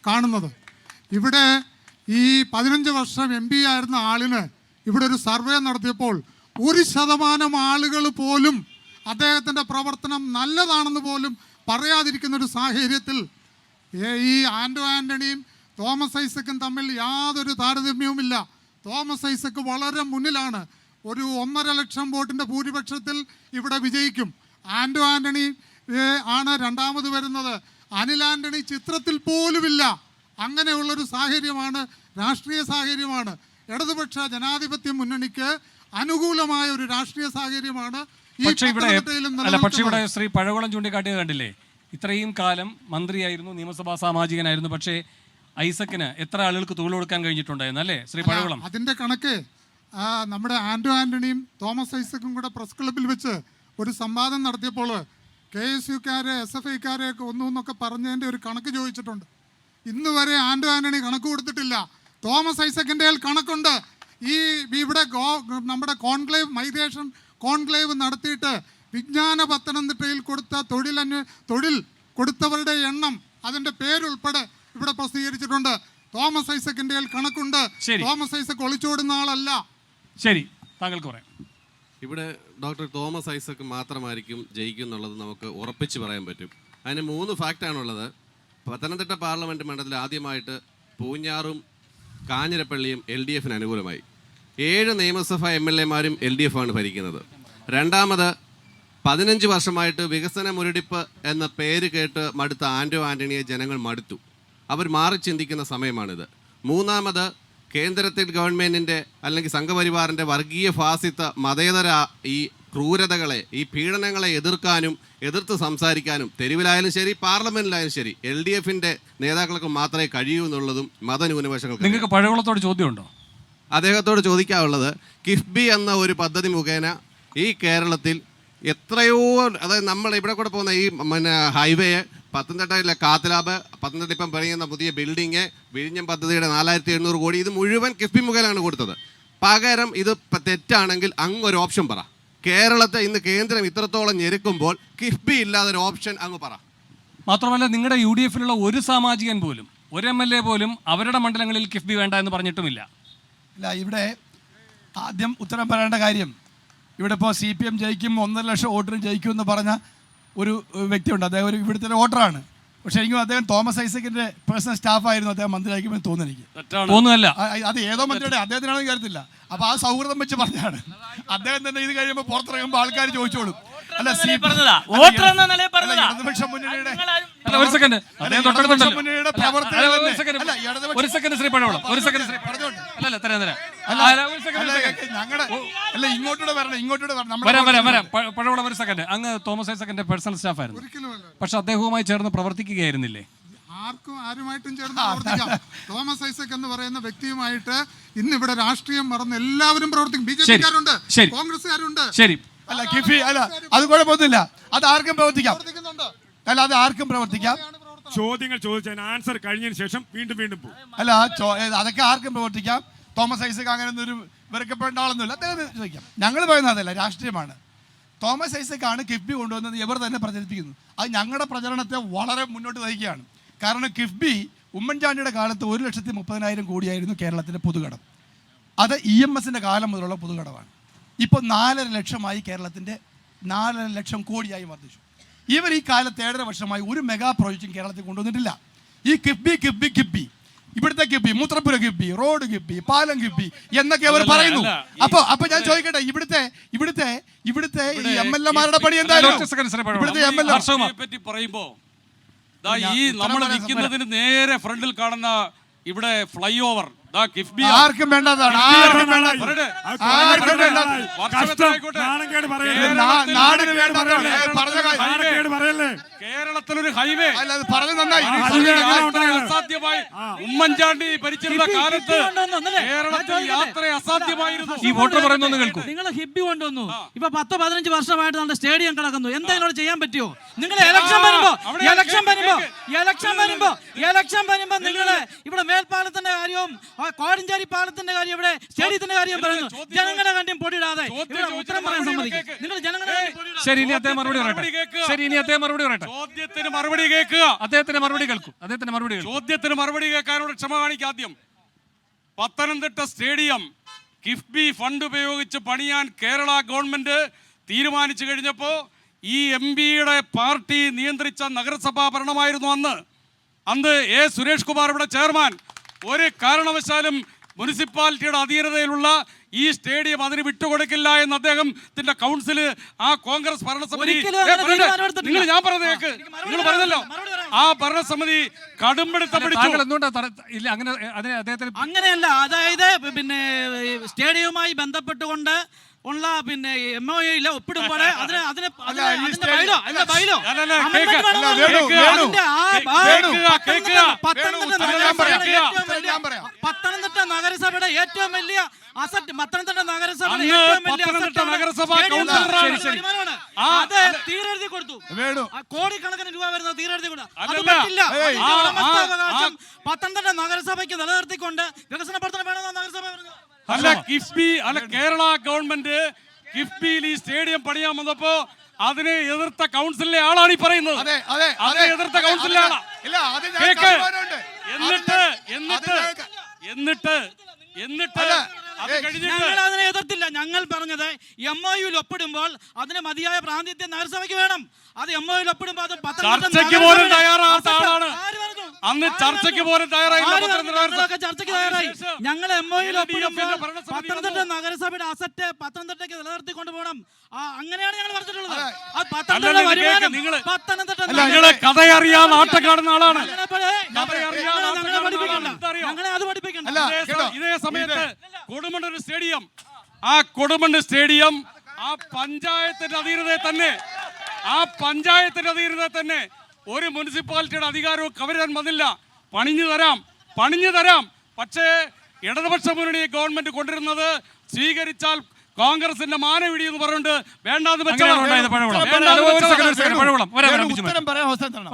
കാണുന്നത്. ഇവിടെ ഈ 15 വർഷം MP ആയിരുന്ന ആളിന് ഇവിടെ ഒരു സർവേ നടത്തിയപ്പോൾ 1% ആളുകൾ പോലും അദ്ദേഹത്തിൻ്റെ പ്രവർത്തനം നല്ലതാണെന്ന് പോലും പറയാതിരിക്കുന്ന ഒരു സാഹചര്യത്തിൽ ഈ ആൻഡോ ആന്റണിയും തോമസ് ഐസക്കും തമ്മിൽ യാതൊരു താരതമ്യവുമില്ല. തോമസ് ഐസക്ക് വളരെ മുന്നിലാണ്. ഒരു 1.5 ലക്ഷം വോട്ടിൻ്റെ ഭൂരിപക്ഷത്തിൽ ഇവിടെ വിജയിക്കും. ആൻഡോ ആന്റണി ആണ് രണ്ടാമത് വരുന്നത്. അനിൽ ആന്റണി ചിത്രത്തിൽ പോലുമില്ല. അങ്ങനെയുള്ളൊരു സാഹചര്യമാണ്, രാഷ്ട്രീയ സാഹചര്യമാണ്. ഇടതുപക്ഷ ജനാധിപത്യ മുന്നണിക്ക് അനുകൂലമായ ഒരു രാഷ്ട്രീയ സാഹചര്യമാണ് ഈ പത്തനംതിട്ടയിലും നിലനിൽക്കുന്നത്. പക്ഷേ ഇവിടെ ശ്രീ പഴകുളം ചൂണ്ടിക്കാട്ടിയത് കണ്ടില്ലേ? ഇത്രയും കാലം മന്ത്രിയായിരുന്നു, നിയമസഭാ സാമാജികനായിരുന്നു. പക്ഷേ ഐസക്കിന് എത്ര ആളുകൾക്ക് തൊഴിൽ കൊടുക്കാൻ കഴിഞ്ഞിട്ടുണ്ടായിരുന്നു അല്ലേ ശ്രീ പഴകുളം? അതിൻ്റെ കണക്ക് നമ്മുടെ ആൻഡോ ആന്റണിയും തോമസ് ഐസക്കും കൂടെ പ്രസ് ക്ലബിൽ വെച്ച് ഒരു സംവാദം നടത്തിയപ്പോൾ KSUക്കാരെ SFIക്കാരെയൊക്കെ ഒന്നൊക്കെ പറഞ്ഞതിൻ്റെ ഒരു കണക്ക് ചോദിച്ചിട്ടുണ്ട്. ഇന്ന് വരെ ആൻ്റോ ആൻ്റണി കണക്ക് കൊടുത്തിട്ടില്ല. തോമസ് ഐസക്കിൻ്റെ കയ്യിൽ കണക്കുണ്ട്. ഇവിടെ നമ്മുടെ മൈഗ്രേഷൻ കോൺക്ലേവ് നടത്തിയിട്ട് വിജ്ഞാന പത്തനംതിട്ടയിൽ കൊടുത്ത തൊഴിൽ കൊടുത്തവരുടെ എണ്ണം, അതിൻ്റെ പേരുൾപ്പെടെ ഇവിടെ പ്രസിദ്ധീകരിച്ചിട്ടുണ്ട്. തോമസ് ഐസക്കിൻ്റെ കയ്യിൽ കണക്കുണ്ട്. തോമസ് ഐസക് ഒളിച്ചോടുന്ന ആളല്ല. ശരി, താങ്കൾക്ക് പറയാം. ഇവിടെ ഡോക്ടർ തോമസ് ഐസക് മാത്രമായിരിക്കും ജയിക്കും എന്നുള്ളത് നമുക്ക് ഉറപ്പിച്ച് പറയാൻ പറ്റും. അതിന് 3 ഫാക്റ്റാണുള്ളത്. പത്തനംതിട്ട പാർലമെൻറ്റ് മണ്ഡലത്തിൽ ആദ്യമായിട്ട് പൂഞ്ഞാറും കാഞ്ഞിരപ്പള്ളിയും LDFന് അനുകൂലമായി. 7 നിയമസഭാ MLA മാരും LDF ആണ് ഭരിക്കുന്നത്. രണ്ടാമത് 15 വർഷമായിട്ട് വികസന മുരടിപ്പ് എന്ന പേര് കേട്ട് മടുത്ത ആൻ്റോ ആൻ്റണിയെ ജനങ്ങൾ മടുത്തു. അവർ മാറി ചിന്തിക്കുന്ന സമയമാണിത്. മൂന്നാമത് കേന്ദ്രത്തിൽ ഗവൺമെൻറ്റിൻ്റെ അല്ലെങ്കിൽ സംഘപരിവാറിൻ്റെ വർഗീയ ഫാസിത്ത മതേതര ഈ ക്രൂരതകളെ, ഈ പീഡനങ്ങളെ എതിർത്ത് സംസാരിക്കാനും തെരുവിലായാലും ശരി പാർലമെൻറ്റിലായാലും ശരി LDFൻ്റെ നേതാക്കൾക്ക് മാത്രമേ കഴിയൂ എന്നുള്ളതും മതന്യൂനപക്ഷങ്ങൾക്ക്. നിങ്ങൾക്ക് പഴകുളത്തോട് ചോദ്യമുണ്ടോ? അദ്ദേഹത്തോട് ചോദിക്കാനുള്ളത്, കിഫ്ബി എന്ന ഒരു പദ്ധതി മുഖേന ഈ കേരളത്തിൽ എത്രയോ, അതായത് നമ്മൾ ഇവിടെ കൂടെ പോകുന്ന ഈ ഹൈവേ, പത്തനംതിട്ടയിലെ കാത്തലാബ്, പത്തനംതിട്ട ഇപ്പം പണിയുന്ന പുതിയ ബിൽഡിങ്, വിഴിഞ്ഞം പദ്ധതിയുടെ 4700 കോടി, ഇത് മുഴുവൻ കിഫ്ബി മുഖേനയാണ് കൊടുത്തത്. പകരം ഇത് തെറ്റാണെങ്കിൽ അങ്ങൊരു ഓപ്ഷൻ പറ. കേരളത്തെ ഇന്ന് കേന്ദ്രം ഇത്രത്തോളം ഞെരുക്കുമ്പോൾ കിഫ്ബി ഇല്ലാതെ ഒരു ഓപ്ഷൻ അങ്ങ് പറ. മാത്രമല്ല, നിങ്ങളുടെ UDFലുള്ള ഒരു സാമാജികൻ പോലും, ഒരു MLA പോലും അവരുടെ മണ്ഡലങ്ങളിൽ കിഫ്ബി വേണ്ട എന്ന് പറഞ്ഞിട്ടുമില്ല. ഇല്ല, ഇവിടെ ആദ്യം ഉത്തരം പറയേണ്ട കാര്യം, ഇവിടെ ഇപ്പോൾ CPM ജയിക്കും, 1.5 ലക്ഷം വോട്ടിന് ജയിക്കും എന്ന് പറഞ്ഞ ഒരു വ്യക്തിയുണ്ട്. അദ്ദേഹം ഒരു ഇവിടുത്തെ വോട്ടറാണ്. പക്ഷേ എനിക്കും അദ്ദേഹം തോമസ് ഐസക്കിൻ്റെ പേഴ്സണൽ സ്റ്റാഫായിരുന്നു. അദ്ദേഹം മന്ത്രിയായിരിക്കുമെന്ന് തോന്നുന്നു എനിക്ക്. തോന്നുന്നല്ല, അത് ഏതോ മന്ത്രിയുടെ അദ്ദേഹത്തിനാണെന്ന് കാര്യത്തില്ല. അപ്പോൾ ആ സൗഹൃദം വെച്ച് പറഞ്ഞാണ്. അദ്ദേഹം തന്നെ ഇത് കഴിയുമ്പോൾ പുറത്തിറങ്ങുമ്പോൾ ആൾക്കാർ ചോദിച്ചോളും, അല്ല ഇടതുപക്ഷ മുന്നണിയുടെ ഇങ്ങോട്ടൂടെ പഴവളം. ഒരു സെക്കൻഡ്, അങ്ങ് തോമസ് ഐസക്കിന്റെ പേഴ്സണൽ സ്റ്റാഫായിരുന്നു, പക്ഷെ അദ്ദേഹവുമായി ചേർന്ന് പ്രവർത്തിക്കുകയായിരുന്നില്ലേ? ആരുമായിട്ടും ചേർന്ന് പ്രവർത്തിക്കാം. തോമസ് ഐസക് എന്ന് പറയുന്ന വ്യക്തിയുമായിട്ട് ഇന്ന് ഇവിടെ രാഷ്ട്രീയം മറന്ന് എല്ലാവരും പ്രവർത്തിക്കും. BJPക്കാരുണ്ട്, കോൺഗ്രസ്സുകാരുണ്ട്. ശരി, അല്ല കിഫി അല്ല, അത് കുഴപ്പമൊന്നുമില്ല. അത് ആർക്കും പ്രവർത്തിക്കാം. അല്ല, അത് ആർക്കും പ്രവർത്തിക്കാം. ചോദ്യങ്ങൾ ചോദിച്ചതിന് ആൻസർ കഴിഞ്ഞതിന് ശേഷം വീണ്ടും പോകും. അല്ല, അതൊക്കെ ആർക്കും പ്രവർത്തിക്കാം. തോമസ് ഐസക് അങ്ങനെ ഒരു വെറുക്കപ്പെടേണ്ട ആളൊന്നുമില്ല. അദ്ദേഹം ചോദിക്കാം. ഞങ്ങൾ പറയുന്നത് അതല്ല, രാഷ്ട്രീയമാണ്. തോമസ് ഐസക് ആണ് കിഫ്ബി കൊണ്ടുവന്നത് ഇവർ തന്നെ പ്രചരിപ്പിക്കുന്നു. അത് ഞങ്ങളുടെ പ്രചരണത്തെ വളരെ മുന്നോട്ട് നയിക്കുകയാണ്. കാരണം കിഫ്ബി ഉമ്മൻചാണ്ടിയുടെ കാലത്ത് 1,30,000 കോടിയായിരുന്നു കേരളത്തിൻ്റെ പൊതുകടം. അത് EMSൻ്റെ കാലം മുതലുള്ള പൊതുകടമാണ്. ഇപ്പോൾ 4.5 ലക്ഷമായി, കേരളത്തിൻ്റെ 4.5 ലക്ഷം കോടിയായി വർദ്ധിച്ചു. ഇവർ ഈ കാലത്ത് 7.5 വർഷമായി ഒരു മെഗാ പ്രോജക്റ്റും കേരളത്തിൽ കൊണ്ടുവന്നിട്ടില്ല. ഈ കിഫ്ബി ഇവിടുത്തെ കിഫ്ബി, മൂത്രപ്പുര കിഫ്ബി, റോഡ് കിഫ്ബി, പാലം കിഫ്ബി എന്നൊക്കെ അവർ പറയുന്നു. അപ്പൊ ഞാൻ ചോദിക്കട്ടെ, ഇവിടുത്തെ ഈ MLA-മാരുടെ പണി എന്തായാലും ഇവിടുത്തെ MLA പറ്റി പറയുമ്പോ ഈ നമ്മൾ നിൽക്കുന്നതിന് നേരെ ഫ്രണ്ടിൽ കാണുന്ന ഇവിടെ ഫ്ലൈ ഓവർ ആർക്കും വേണ്ടതാണ്. കേരളത്തിലൊരു ഹൈവേ പറഞ്ഞു നന്നായി. അസാധ്യമായി ഉമ്മൻചാണ്ടി ഭരിച്ചിരുന്ന കാലത്ത് കേരളത്തിൽ യാത്ര അസാധ്യമായിരുന്നു. ഈ വോട്ടർ പറയുന്നു കേൾക്കൂ. നിങ്ങൾ ഹിബി കൊണ്ടുവന്നു, ഇപ്പൊ 10-15 വർഷമായിട്ട് നമ്മുടെ സ്റ്റേഡിയം കിടക്കുന്നു. എന്തെങ്കിലും ചെയ്യാൻ പറ്റുമോ? നിങ്ങൾ ഇലക്ഷൻ വരുമ്പോ നിങ്ങൾ ഇവിടെ മേൽപ്പാലത്തിന്റെ കാര്യവും കോടഞ്ചേരി പാലത്തിന്റെ കാര്യം, ഇവിടെ സ്റ്റേഡിയത്തിന്റെ കാര്യം പറയുന്നു. ജനങ്ങളെ കണ്ടിയും പൊടിയിടാതെ ഉത്തരം പറയാൻ സമ്മതിക്കും. നിങ്ങൾ ജനങ്ങളെ ശരി, ഇനി അദ്ദേഹം മറുപടി പറയട്ടെ. ചോദ്യത്തിന് മറുപടി കേൾക്കാനോട് ക്ഷമ കാണിക്കുക. ആദ്യം പത്തനംതിട്ട സ്റ്റേഡിയം കിഫ്ബി ഫണ്ട് ഉപയോഗിച്ച് പണിയാൻ കേരള ഗവൺമെന്റ് തീരുമാനിച്ചു കഴിഞ്ഞപ്പോൾ ഈ MPയുടെ പാർട്ടി നിയന്ത്രിച്ച നഗരസഭാ ഭരണമായിരുന്നു അന്ന് A. സുരേഷ് കുമാർ ഇവിടെ ചെയർമാൻ. ഒരു കാരണവശാലും മുനിസിപ്പാലിറ്റിയുടെ അധീനതയിലുള്ള ഈ സ്റ്റേഡിയം അതിന് വിട്ടുകൊടുക്കില്ല എന്ന് അദ്ദേഹത്തിന്റെ കൗൺസില്, ആ കോൺഗ്രസ് ഭരണസമിതി, ഞാൻ പറഞ്ഞത് കേക്ക്, നിങ്ങൾ പറഞ്ഞല്ലോ, ആ ഭരണസമിതി കടുംപിടുത്തം പിടിച്ചു. അങ്ങനെയല്ല, അതായത് പിന്നെ സ്റ്റേഡിയവുമായി ബന്ധപ്പെട്ടുകൊണ്ട് ഉള്ള MOU ഒപ്പിടുമ്പോൾ പത്തനംതിട്ട നഗരസഭയുടെ ഏറ്റവും വലിയ അസറ്റ്, പത്തനംതിട്ട നഗരസഭയുടെ ഏറ്റവും വലിയ അത് തീരെഴുതി കൊടുത്തു. വേണു കോടിക്കണക്കിന് രൂപ വരുന്ന തീരെഴുതി കൊടുത്തു. അത് അല്ലല്ല. പറ്റില്ല. അതിന്റെ ഉടമസ്ഥാവകാശം പത്തനംതിട്ട നഗരസഭയ്ക്ക് നിലനിർത്തിക്കൊണ്ട് വികസന പ്രവർത്തനം വേണമെന്ന് നഗരസഭ പറഞ്ഞു. അല്ല കിഫ്ബി അല്ല കേരള ഗവൺമെന്റ് കിഫ്ബിയിൽ ഈ സ്റ്റേഡിയം പണിയാൻ വന്നപ്പോ അതിനെ എതിർത്ത കൗൺസിലിലെ ആളാണ് ഈ പറയുന്നത്. അതെ അതെ അതിനെ എതിർത്ത കൗൺസിലിലെ ആളാ. ഇല്ല അത് ഞാൻ കേക്ക്. കാണുവാനുണ്ട്. എന്നിട്ട് അത് ഞങ്ങൾ കഴിഞ്ഞിട്ട് അതിനെ എതിർത്തില്ല. ഞങ്ങൾ പറഞ്ഞത് MOU ഒപ്പിടുമ്പോൾ അതിന് മതിയായ പ്രാതിനിധ്യം നഗരസഭയ്ക്ക് വേണം. അത് MOU ഒപ്പിടുമ്പോൾ അത് ചർച്ചയ്ക്ക് പോലും തയ്യാറാകാത്ത ആളാണ്. ആര് പറഞ്ഞു? അന്ന് ചർച്ചയ്ക്ക് പോലും തയ്യാറായില്ല. ഞങ്ങളൊക്കെ ചർച്ചയ്ക്ക് തയ്യാറായി. ഞങ്ങൾ MOU ഒപ്പിടുമ്പോൾ ഭരണസമിതി പത്തനംതിട്ട നഗരസഭയുടെ അസറ്റ് പത്തനംതിട്ടയ്ക്ക് നിലനിർത്തിക്കൊണ്ട് പോകണം. അങ്ങനെയാണ് ഞങ്ങൾ പറഞ്ഞിട്ടുള്ളത്. അത് അല്ലല്ല, പത്തനംതിട്ട ഇത് കേൾക്ക്. വരുമാനം നിങ്ങള് പത്തനംതിട്ട നിങ്ങള് കഥയറിയാതെ ആട്ടം കാണുന്ന ആളാണ്. ഞങ്ങളെ പഠിപ്പിക്കണ്ട. ഞങ്ങളെ അത് പഠിപ്പിക്കണ്ട. അല്ല കേട്ടോ ഇതേ സമയത്ത് കൊടുമണ്ണ് സ്റ്റേഡിയം കൊടുമണ്ണ് സ്റ്റേഡിയം ആ പഞ്ചായത്തിന്റെ അധീനതയിൽ തന്നെ ഒരു മുനിസിപ്പാലിറ്റിയുടെ അധികാരവും കവരാൻ വന്നില്ല. പണിഞ്ഞു തരാം. പക്ഷേ ഇടതുപക്ഷ മുന്നണി ഗവൺമെന്റ് കൊണ്ടിരുന്നത് സ്വീകരിച്ചാൽ കോൺഗ്രസിന്റെ മാനവിടി എന്ന് പറഞ്ഞിട്ട് വേണ്ടാന്ന് ഉത്തരം പറയാൻ അവസരം തരണം.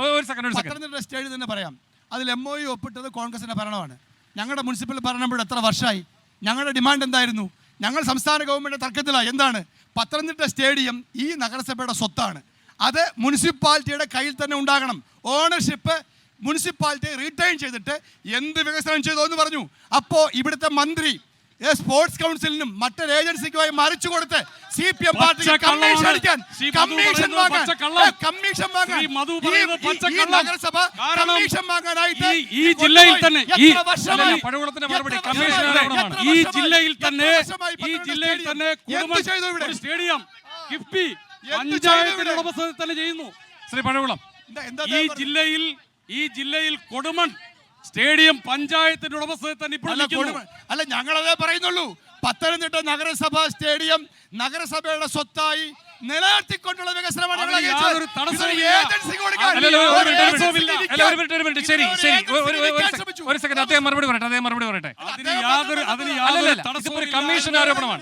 പത്തനംതിട്ട സ്റ്റേഡിയം തന്നെ പറയാം. അതിൽ MOU ഒപ്പിട്ടത് കോൺഗ്രസിന്റെ ഭരണമാണ്. ഞങ്ങളുടെ മുനിസിപ്പൽ ഭരണം ഇവിടെ എത്ര വർഷമായി? ഞങ്ങളുടെ ഡിമാൻഡ് എന്തായിരുന്നു? ഞങ്ങൾ സംസ്ഥാന ഗവൺമെന്റ് തർക്കത്തിലാണ്. എന്താണ്? പത്തനംതിട്ട സ്റ്റേഡിയം ഈ നഗരസഭയുടെ സ്വത്താണ്. അത് മുനിസിപ്പാലിറ്റിയുടെ കയ്യിൽ തന്നെ ഉണ്ടാകണം. ഓണർഷിപ്പ് മുനിസിപ്പാലിറ്റി റീറ്റെയിൻ ചെയ്തിട്ട് എന്ത് വികസനം ചെയ്തോ എന്ന് പറഞ്ഞു. അപ്പോൾ ഇവിടുത്തെ മന്ത്രി സ്പോർട്സ് കൗൺസിലിനും മറ്റൊരു ഏജൻസിക്കുമായി മറിച്ചു കൊടുത്ത് CPM പാർട്ടിക്ക് കമ്മീഷൻ വാങ്ങാൻ നഗരസഭ കമ്മീഷൻ വാങ്ങാനായിട്ട് ഈ ജില്ലയിൽ തന്നെ സ്റ്റേഡിയം കിഫ്ബി പഞ്ചായത്തിന്റെ ഉടമസ്ഥതയിൽ തന്നെ ചെയ്യുന്നു. ശ്രീ പഴകുളം, ഈ ജില്ലയിൽ കൊടുമൺ സ്റ്റേഡിയം പഞ്ചായത്തിന്റെ ഉടമസ്ഥതയിൽ തന്നെ ഇപ്പോൾ അല്ല ഞങ്ങളതേ പറയുന്നുള്ളൂ. പത്തനംതിട്ട നഗരസഭ സ്റ്റേഡിയം നഗരസഭയുടെ സ്വത്തായി നിലനിർത്തിക്കൊണ്ടുള്ള വികസനമാണ്. മറുപടി പറയട്ടെ. കമ്മീഷൻ ആരോപണമാണ്.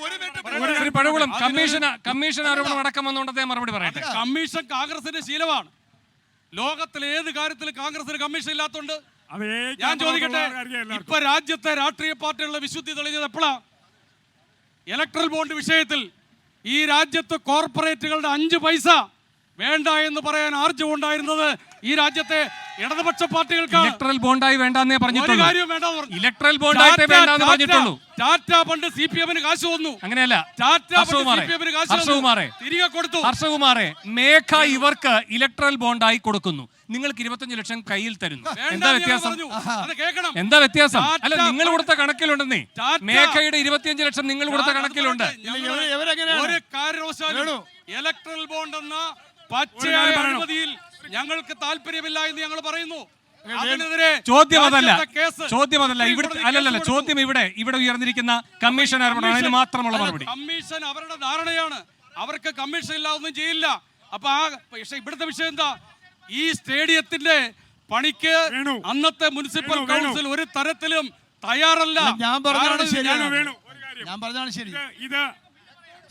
കമ്മീഷൻ ആരോപണം അടക്കം വന്നുകൊണ്ട് അദ്ദേഹം മറുപടി പറയട്ടെ. കമ്മീഷൻ കോൺഗ്രസിന്റെ ശീലമാണ്. ലോകത്തിലെ ഏത് കാര്യത്തിലും കോൺഗ്രസിന് കമ്മീഷൻ ഇല്ലാത്തതുകൊണ്ട് ഞാൻ ചോദിക്കട്ടെ, ഇപ്പൊ രാജ്യത്തെ രാഷ്ട്രീയ പാർട്ടികളുടെ വിശുദ്ധി തെളിഞ്ഞത് എപ്പോഴാ? ഇലക്ട്രൽ ബോണ്ട് വിഷയത്തിൽ ഈ രാജ്യത്ത് കോർപ്പറേറ്റുകളുടെ 5 പൈസ വേണ്ട എന്ന് പറയാൻ ആർജവം ഉണ്ടായിരുന്നത് ഈ രാജ്യത്തെ ഇടതുപക്ഷ പാർട്ടികൾക്ക്. ഇലക്ട്രൽ ബോണ്ടായി വേണ്ടെന്നേ പറഞ്ഞിട്ടുള്ളൂ. ഇലക്ട്രൽ ബോണ്ടായിട്ട് വേണ്ടെന്ന് പറഞ്ഞിട്ടുള്ളൂ. ടാറ്റ പണ്ട് CPM-ന് കാശ് വന്നു. അങ്ങനെയല്ല തിരികെ കൊടുത്തു. ഹർഷകുമാറെ, മേഘ ഇവർക്ക് ഇലക്ട്രൽ ബോണ്ടായി കൊടുക്കുന്നു. നിങ്ങൾക്ക് 25 ലക്ഷം കയ്യിൽ തരുന്നു. എന്താ വ്യത്യാസം? അല്ല, നിങ്ങൾ കൊടുത്ത കണക്കിലുണ്ടെന്നേ. മേഘയുടെ 25 ലക്ഷം നിങ്ങൾ കൊടുത്ത കണക്കിലുണ്ട്. ഒരു കാരണവശാലും ഇലക്ട്രൽ ബോണ്ട് എന്ന പച്ചയായ അനുമതിയിൽ ഞങ്ങൾക്ക് താല്പര്യമില്ല എന്ന് ഞങ്ങൾ പറയുന്നു. ചോദ്യം അതല്ല. ഇവിടെ ഉയർന്നിരിക്കുന്ന കമ്മീഷൻ ആരോപണമാണ്. അതിന് മാത്രമുള്ള മറുപടി. കമ്മീഷൻ അവരുടെ ധാരണയാണ്. അവർക്ക് കമ്മീഷൻ ഇല്ല, ഒന്നും ചെയ്യില്ല. അപ്പൊ പക്ഷെ ഇവിടുത്തെ വിഷയം എന്താ? ഈ സ്റ്റേഡിയത്തിന്റെ പണിക്ക് അന്നത്തെ മുനിസിപ്പൽ കൗൺസിൽ ഒരു തരത്തിലും തയ്യാറല്ല. ഞാൻ പറഞ്ഞതാണ് ശരി.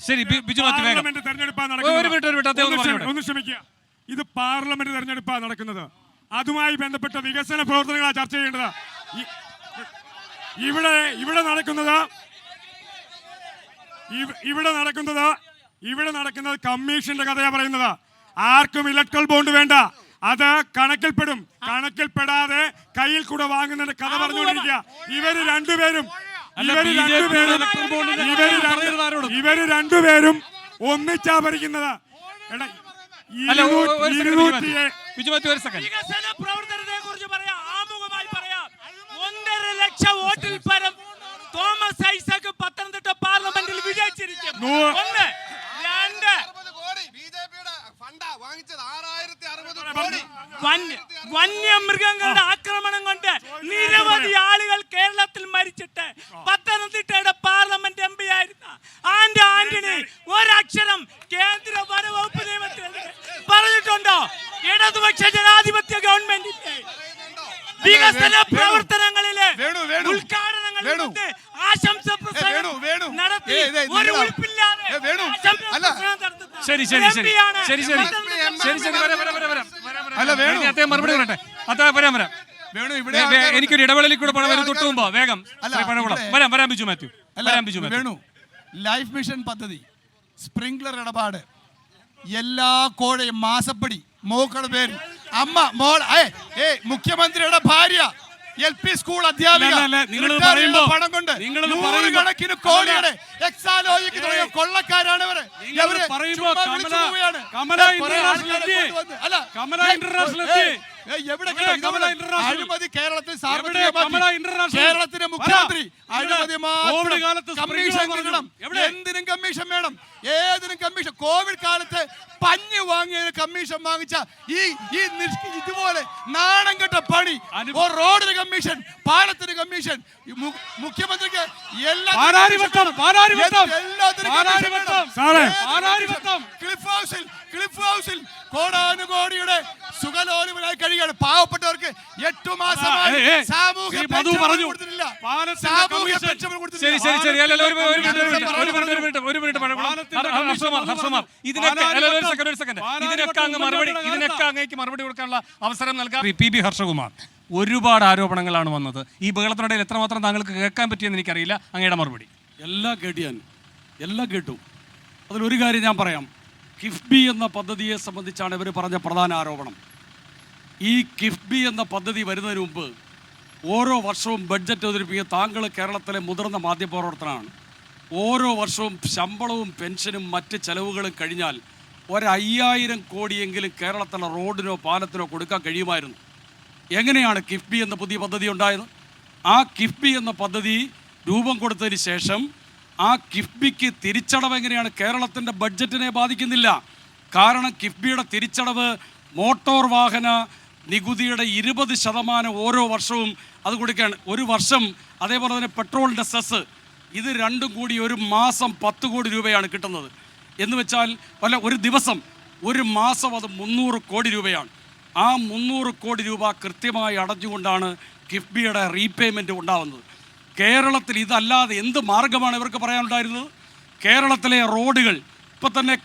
ശരി, ബിജു മാത്യു വേഗം. ഇത് പാർലമെന്റ് തെരഞ്ഞെടുപ്പാണ് നടക്കുന്നത്. അതുമായി ബന്ധപ്പെട്ട വികസന പ്രവർത്തനങ്ങളാണ് ചർച്ച ചെയ്യേണ്ടത്. ഇവിടെ നടക്കുന്നത് കമ്മീഷന്റെ കഥയാണ് പറയുന്നത്. ആർക്കും ഇലക്ട്രൽ ബോണ്ട് വേണ്ട. അത് കണക്കിൽപ്പെടാതെ കയ്യിൽ കൂടെ വാങ്ങുന്നതിന്റെ കഥ പറഞ്ഞുകൊണ്ടിരിക്കുക. ഇവര് രണ്ടുപേരും ഒന്നിച്ചാ ഭരിക്കുന്നത്. വികസന പ്രവർത്തനത്തെ കുറിച്ച് പറയാം, ആമുഖമായി പറയാം. 1.5 ലക്ഷം വോട്ടിൽ പരം തോമസ് ഐസക് പത്തനംതിട്ട പാർലമെന്റിൽ വിജയിച്ചിരിക്കും. 1, 2 വന്യമൃഗങ്ങളുടെ ആക്രമണം കൊണ്ട് നിരവധി ആളുകൾ കേരളത്തിൽ മരിച്ചിട്ട് പത്തനംതിട്ടയുടെ പാർലമെന്റ് MP ആയിരുന്ന ആന്റണി ഒരക്ഷരം കേന്ദ്ര വനവകുപ്പ് നിയമത്തിൽ പറഞ്ഞിട്ടുണ്ടോ? ഇടതുപക്ഷ ജനാധിപത്യ ഗവൺമെന്റിന്റെ വികസന പ്രവർത്തനങ്ങളിലെ ഉദ്ഘാടനങ്ങളിൽ ആശംസ പ്രസംഗം നടത്തി ഒരു ഉൾപ്പില്ലാതെ ശരി ശരി ശരി MP ആണ്. ശരി ശരി ശരി ശരി അല്ല, വേണു. അദ്ദേഹം മറുപടി പറയട്ടെ. അദ്ദേഹം വരാം. വേണു, ഇവിടെ എനിക്കൊരു ഇടവേളയിൽ കൂടെ പണം വരും തൊട്ട് മുമ്പോ വേഗം അല്ല, ശ്രീ പഴകുളം. ഇവിടെ- വരാം ബിജു മാത്യു. വരാം ബിജു മാത്യു. വേണു, ലൈഫ് മിഷൻ പദ്ധതി, സ്പ്രിംഗ്ലർ ഇടപാട്, എല്ലാ കോഴയും മാസപ്പടി, മോക്കളുടെ പേര്, അമ്മ മോൾ, മുഖ്യമന്ത്രിയുടെ ഭാര്യ, LP സ്കൂൾ അധ്യാപിക, അല്ല, നിങ്ങളിത് റിട്ടയർ ചെയ്ത പറയുമ്പോ- പണം കൊണ്ട് നിങ്ങളിത് നൂറുകണക്കിന് കോടിയുടെ എക്സാലോജിക്ക് തുടങ്ങിയ കൊള്ളക്കാരാണ് ഇവര്. നിങ്ങളിത് ഇവര് പറയുമ്പോ ചുമ്മാ വിളിച്ചു പോവുകയാണ്. കമല കുറെ ഇന്റർനാഷണൽ ആൾക്കാരെ എത്തി. കൊണ്ടുവന്ന്. അല്ല, കമല ഏയ്, ഇന്റർനാഷണൽ ഏയ്, എത്തി. ഏയ്, എവിടെ എവിടെ കമല ഇന്റർനാഷണൽ? അഴിമതി കേരളത്തിൽ എവിടെ സാർവത്രികമാക്കി. കമല ഇന്റർനാഷണൽ? കേരളത്തിന്റെ മുഖ്യമന്ത്രി പറ. അഴിമതി കോവിഡ് കാലത്ത് മാത്രം. കമ്മീഷൻ സ്പ്രിംഗ്ലർ കിട്ടണം. എവിടെ? എന്തിനും കമ്മീഷൻ വേണം, ഏതിനും കമ്മീഷൻ. കോവിഡ് കാലത്ത് പഞ്ഞ് വാങ്ങിയതിന് കമ്മീഷൻ വാങ്ങിച്ച ഇതുപോലെ നാണം കെട്ട പണി. റോഡിന് കമ്മീഷൻ, പാലത്തിന് കമ്മീഷൻ, മുഖ്യമന്ത്രിക്ക് പാലാരിവട്ടം, പാലാരിവട്ടം, എല്ലാത്തിനും പാലാരിവട്ടം. സാറേ. പാലാരിവട്ടം. ക്ലിഫ് ഹൗസിൽ കോടാനുകോടിയുടെ സുഖലോലുപനായി കഴിയുകയാണ്. പാവപ്പെട്ടവർക്ക് 8 മാസമായി സാമൂഹ്യ ശ്രീ മധു പെൻഷൻ പറഞ്ഞു. കൊടുത്തിട്ടില്ല. പാലത്തിന്റെ സാമൂഹ്യ കമ്മീഷൻ. പെൻഷൻ കൊടുത്തിട്ടില്ല. ശരി ശരി ശരി അല്ല ഒരു മിനിറ്റ് ഹർഷകുമാർ ഇതിനൊക്കെ ഒരു സെക്കൻഡ് ഇതിനൊക്കെ അങ്ങേക്ക് മറുപടി കൊടുക്കാനുള്ള അവസരം നൽകാം. PB ഹർഷകുമാർ, ഒരുപാട് ആരോപണങ്ങളാണ് വന്നത്. ഈ ബഹളത്തിനിടയിൽ എത്രമാത്രം താങ്കൾക്ക് കേൾക്കാൻ പറ്റിയെന്ന് എനിക്കറിയില്ല. അങ്ങയുടെ മറുപടി. എല്ലാം കേട്ടു, ഞാൻ എല്ലാം കേട്ടു. അതിലൊരു കാര്യം ഞാൻ പറയാം. കിഫ്ബി എന്ന പദ്ധതിയെ സംബന്ധിച്ചാണ് ഇവർ പറഞ്ഞ പ്രധാന ആരോപണം. ഈ കിഫ്ബി എന്ന പദ്ധതി വരുന്നതിന് മുമ്പ് ഓരോ വർഷവും ബഡ്ജറ്റ് അവതരിപ്പിക്കുക. താങ്കൾ കേരളത്തിലെ മുതിർന്ന മാധ്യമപ്രവർത്തനമാണ്. ഓരോ വർഷവും ശമ്പളവും പെൻഷനും മറ്റ് ചെലവുകളും കഴിഞ്ഞാൽ 5000 കോടിയെങ്കിലും കേരളത്തിലെ റോഡിനോ പാലത്തിനോ കൊടുക്കാൻ കഴിയുമായിരുന്നു. എങ്ങനെയാണ് കിഫ്ബി എന്ന പുതിയ പദ്ധതി ഉണ്ടായത്? ആ കിഫ്ബി എന്ന പദ്ധതി രൂപം കൊടുത്തതിന് ശേഷം ആ കിഫ്ബിക്ക് തിരിച്ചടവ് എങ്ങനെയാണ്? കേരളത്തിൻ്റെ ബഡ്ജറ്റിനെ ബാധിക്കുന്നില്ല. കാരണം കിഫ്ബിയുടെ തിരിച്ചടവ് മോട്ടോർ വാഹന നികുതിയുടെ 20% ഓരോ വർഷവും അത് കൊടുക്കുകയാണ്. ഒരു വർഷം അതേപോലെ തന്നെ പെട്രോളിൻ്റെ സെസ്, ഇത് രണ്ടും കൂടി ഒരു മാസം 10 കോടി രൂപയാണ് കിട്ടുന്നത്. എന്ന് വെച്ചാൽ ഒരു ദിവസം, ഒരു മാസം അത് 300 കോടി രൂപയാണ്. ആ 300 കോടി രൂപ കൃത്യമായി അടഞ്ഞുകൊണ്ടാണ് കിഫ്ബിയുടെ റീപേയ്മെൻറ്റ് ഉണ്ടാകുന്നത്. കേരളത്തിൽ ഇതല്ലാതെ എന്ത് മാർഗമാണ് ഇവർക്ക് പറയാനുണ്ടായിരുന്നത്? കേരളത്തിലെ റോഡുകൾ ഇപ്പം തന്നെ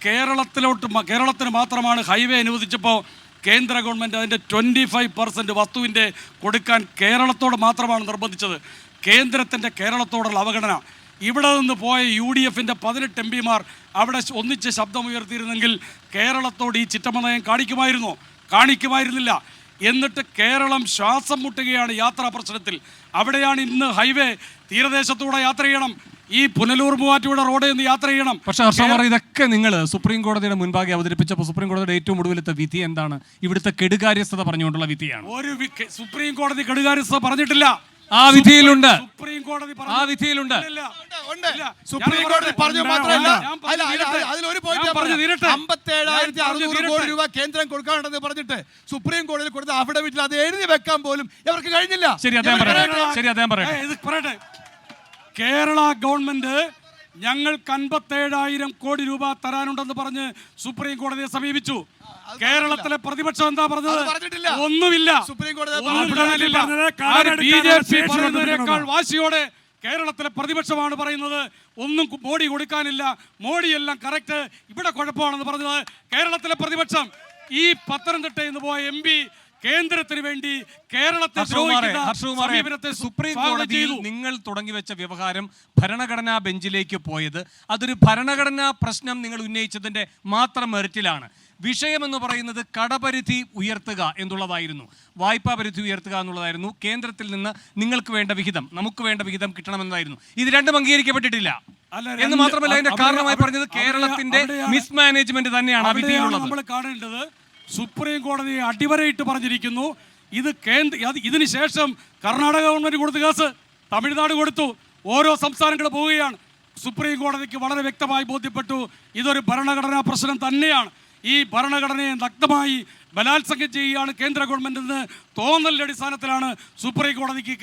കേരളത്തിന് മാത്രമാണ് ഹൈവേ അനുവദിച്ചപ്പോൾ കേന്ദ്ര ഗവൺമെൻറ് അതിൻ്റെ 25% വസ്തുവിൻ്റെ കൊടുക്കാൻ കേരളത്തോട് മാത്രമാണ് നിർബന്ധിച്ചത്. കേന്ദ്രത്തിൻ്റെ കേരളത്തോടുള്ള അവഗണന. ഇവിടെ നിന്ന് പോയ UDFൻ്റെ 18 MPമാർ അവിടെ ഒന്നിച്ച് ശബ്ദമുയർത്തിയിരുന്നെങ്കിൽ കേരളത്തോട് ഈ ചിറ്റമനയം കാണിക്കുമായിരുന്നില്ല. എന്നിട്ട് കേരളം ശ്വാസം മുട്ടുകയാണ് യാത്രാ പ്രശ്നത്തിൽ. അവിടെയാണ് ഇന്ന് ഹൈവേ തീരദേശത്തൂടെ യാത്ര ചെയ്യണം. ഈ പുനലൂർ മൂവാറ്റുപുഴ റോഡ് എന്ന് യാത്ര ചെയ്യണം. പക്ഷേ ഹർഷകുമാർ, ഇതൊക്കെ നിങ്ങൾ സുപ്രീം കോടതിയുടെ മുൻപാകെ അവതരിപ്പിച്ചപ്പോൾ സുപ്രീം കോടതിയുടെ ഏറ്റവും ഒടുവിലത്തെ വിധി എന്താണ്? ഇവിടുത്തെ കെടുകാര്യസ്ഥത പറഞ്ഞുകൊണ്ടുള്ള വിധിയാണ്. സുപ്രീം കോടതി കെടുകാര്യസ്ഥത പറഞ്ഞിട്ടില്ല. ആ വിധിയിലുണ്ട്. സുപ്രീം കോടതി ആ വിധിയിലുണ്ട്. സുപ്രീം കോടതി പറഞ്ഞു മാത്രമല്ല, അതിലൊരു പോയിന്റ് 57,600 കോടി രൂപ കേന്ദ്രം കൊടുക്കാനുണ്ടെന്ന് പറഞ്ഞിട്ട് സുപ്രീം കോടതിയിൽ കൊടുത്ത അഫിഡവിറ്റിൽ അത് എഴുതി വെക്കാൻ പോലും ഇവർക്ക് കഴിഞ്ഞില്ല. ശരി, അദ്ദേഹം പറയട്ടെ. കേരള ഗവൺമെന്റ് ഞങ്ങൾക്ക് 57,000 കോടി രൂപ തരാനുണ്ടെന്ന് പറഞ്ഞ് സുപ്രീം കോടതിയെ സമീപിച്ചു. കേരളത്തിലെ പ്രതിപക്ഷം എന്താ പറഞ്ഞത്? ഒന്നുമില്ല. സുപ്രീം കോടതി BJP പറയുന്നതിനേക്കാൾ വാശിയോടെ കേരളത്തിലെ പ്രതിപക്ഷമാണ് പറയുന്നത്. ഒന്നും മോഡി കൊടുക്കാനില്ല, മോഡി എല്ലാം കറക്റ്റ്, ഇവിടെ കുഴപ്പമാണെന്ന് പറഞ്ഞത് കേരളത്തിലെ പ്രതിപക്ഷം. ഈ പത്തനംതിട്ടയിൽ നിന്ന് പോയ MP കേന്ദ്രത്തിന് വേണ്ടി കേരളത്തെ സുപ്രീം കോടതിയിൽ നിങ്ങൾ തുടങ്ങി വെച്ച വ്യവഹാരം ഭരണഘടനാ ബെഞ്ചിലേക്ക് പോയത് അതൊരു ഭരണഘടനാ പ്രശ്നം നിങ്ങൾ ഉന്നയിച്ചതിന്റെ മാത്രം മെറിറ്റിലാണ്. വിഷയമെന്ന് പറയുന്നത് കടപരിധി ഉയർത്തുക എന്നുള്ളതായിരുന്നു, വായ്പാ പരിധി ഉയർത്തുക എന്നുള്ളതായിരുന്നു. കേന്ദ്രത്തിൽ നിന്ന് നിങ്ങൾക്ക് വേണ്ട വിഹിതം, നമുക്ക് വേണ്ട വിഹിതം കിട്ടണമെന്നതായിരുന്നു. ഇത് രണ്ടും അംഗീകരിക്കപ്പെട്ടിട്ടില്ല എന്ന് മാത്രമല്ല, അതിന്റെ കാരണമായി പറഞ്ഞത് കേരളത്തിന്റെ മിസ്മാനേജ്മെന്റ് തന്നെയാണ് ആ വിധിയിലുള്ളത്. നമ്മൾ കാണേണ്ടത് സുപ്രീം കോടതി അടിവരയിട്ട് പറഞ്ഞിരിക്കുന്നു. ഇതിന് ശേഷം കർണാടക ഗവൺമെന്റ് കൊടുത്ത കേസ് തമിഴ്നാട് കൊടുത്തു. ഓരോ സംസ്ഥാനങ്ങൾ പോവുകയാണ്. സുപ്രീം കോടതിക്ക് വളരെ വ്യക്തമായി ബോധ്യപ്പെട്ടു ഇതൊരു ഭരണഘടനാ പ്രശ്നം തന്നെയാണ്. ഈ ഭരണഘടനയെ നഗ്നമായി ബലാത്സംഗം ചെയ്യുകയാണ് കേന്ദ്ര ഗവൺമെന്റ് എന്ന് തോന്നലിന്റെ അടിസ്ഥാനത്തിലാണ് സുപ്രീം കോടതിക്ക്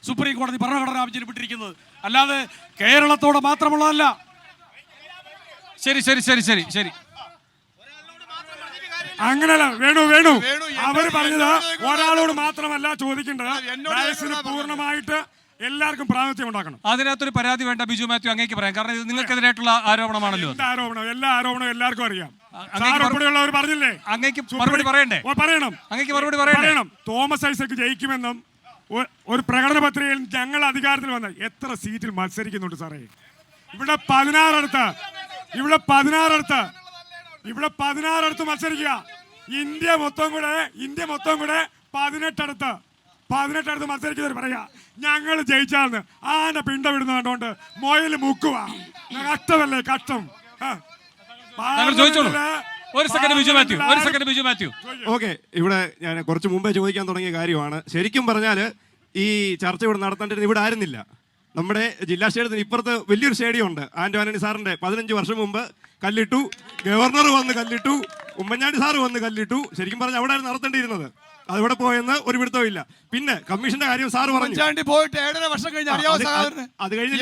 സുപ്രീം കോടതി ഭരണഘടനാ ബെഞ്ചിന് വിട്ടിരിക്കുന്നത്. അല്ലാതെ കേരളത്തോടെ മാത്രമുള്ളതല്ല. ശരി അങ്ങനല്ല. വേണു അവർ പറഞ്ഞത് ഒരാളോട് മാത്രമല്ല ചോദിക്കേണ്ടത്. വയസ്സിന് പൂർണ്ണമായിട്ട് എല്ലാവർക്കും പ്രാതിനിധ്യം ഉണ്ടാക്കണം. അതിനകത്തൊരു പരാതി വേണ്ട ബിജു മാത്യു, അങ്ങേക്ക് പറയാം. കാരണം ഇത് നിങ്ങൾക്കെതിരായിട്ടുള്ള ആരോപണമാണല്ലോ. എല്ലാ ആരോപണവും എല്ലാവർക്കും അറിയാം. ഉൾപ്പെടെയുള്ളവർ പറഞ്ഞില്ലേ, അങ്ങേക്ക് മറുപടി പറയണ്ടേ? പറയണം. അങ്ങേക്ക് മറുപടി പറയണം. തോമസ് ഐസക് ജയിക്കുമെന്നും ഒരു പ്രകടന പത്രികയിൽ ഞങ്ങൾ അധികാരത്തിൽ വന്ന എത്ര സീറ്റിൽ മത്സരിക്കുന്നുണ്ട് സാറേ? ഇവിടെ 16 മത്സരിക്കുക. ഇന്ത്യ മൊത്തം കൂടെ 18 മത്സരിക്കുന്നവർ പറയാ ഞങ്ങൾ ജയിച്ചാന്ന്. ആന പിണ്ടമിടുന്ന കണ്ടോണ്ട് മൊയിൽ മുക്കുക. കഷ്ടമല്ലേ, കഷ്ടം. ഒരു സെക്കൻഡ് ബിജു മാത്യു. ഓക്കെ, ഇവിടെ ഞാൻ കുറച്ച് മുമ്പേ ചോദിക്കാൻ തുടങ്ങിയ കാര്യമാണ്. ശരിക്കും പറഞ്ഞാൽ ഈ ചർച്ച ഇവിടെ നടത്തേണ്ടത് ഇവിടെ ആയിരുന്നില്ല. നമ്മുടെ ജില്ലാ സ്റ്റേഡിയത്തിന് ഇപ്പുറത്ത് വലിയൊരു സ്റ്റേഡിയം ഉണ്ട്. ആന്റണി സാറിന്റെ 15 വർഷം മുമ്പ് കല്ലിട്ടു, ഗവർണർ വന്ന് കല്ലിട്ടു, ഉമ്മൻചാണ്ടി സാറ് വന്ന് കല്ലിട്ടു. ശരിക്കും പറഞ്ഞാൽ അവിടെ ആയിരുന്നു നടത്തേണ്ടിയിരുന്നത്. അതിവിടെ പോയെന്ന് ഒരു പിടുത്തവും ഇല്ല. പിന്നെ കമ്മീഷന്റെ കാര്യം സാറ് പറഞ്ഞു, പോയിട്ട് 7.5 വർഷം കഴിഞ്ഞ് അറിയാവോ സാറിന്? അത് കഴിഞ്ഞ്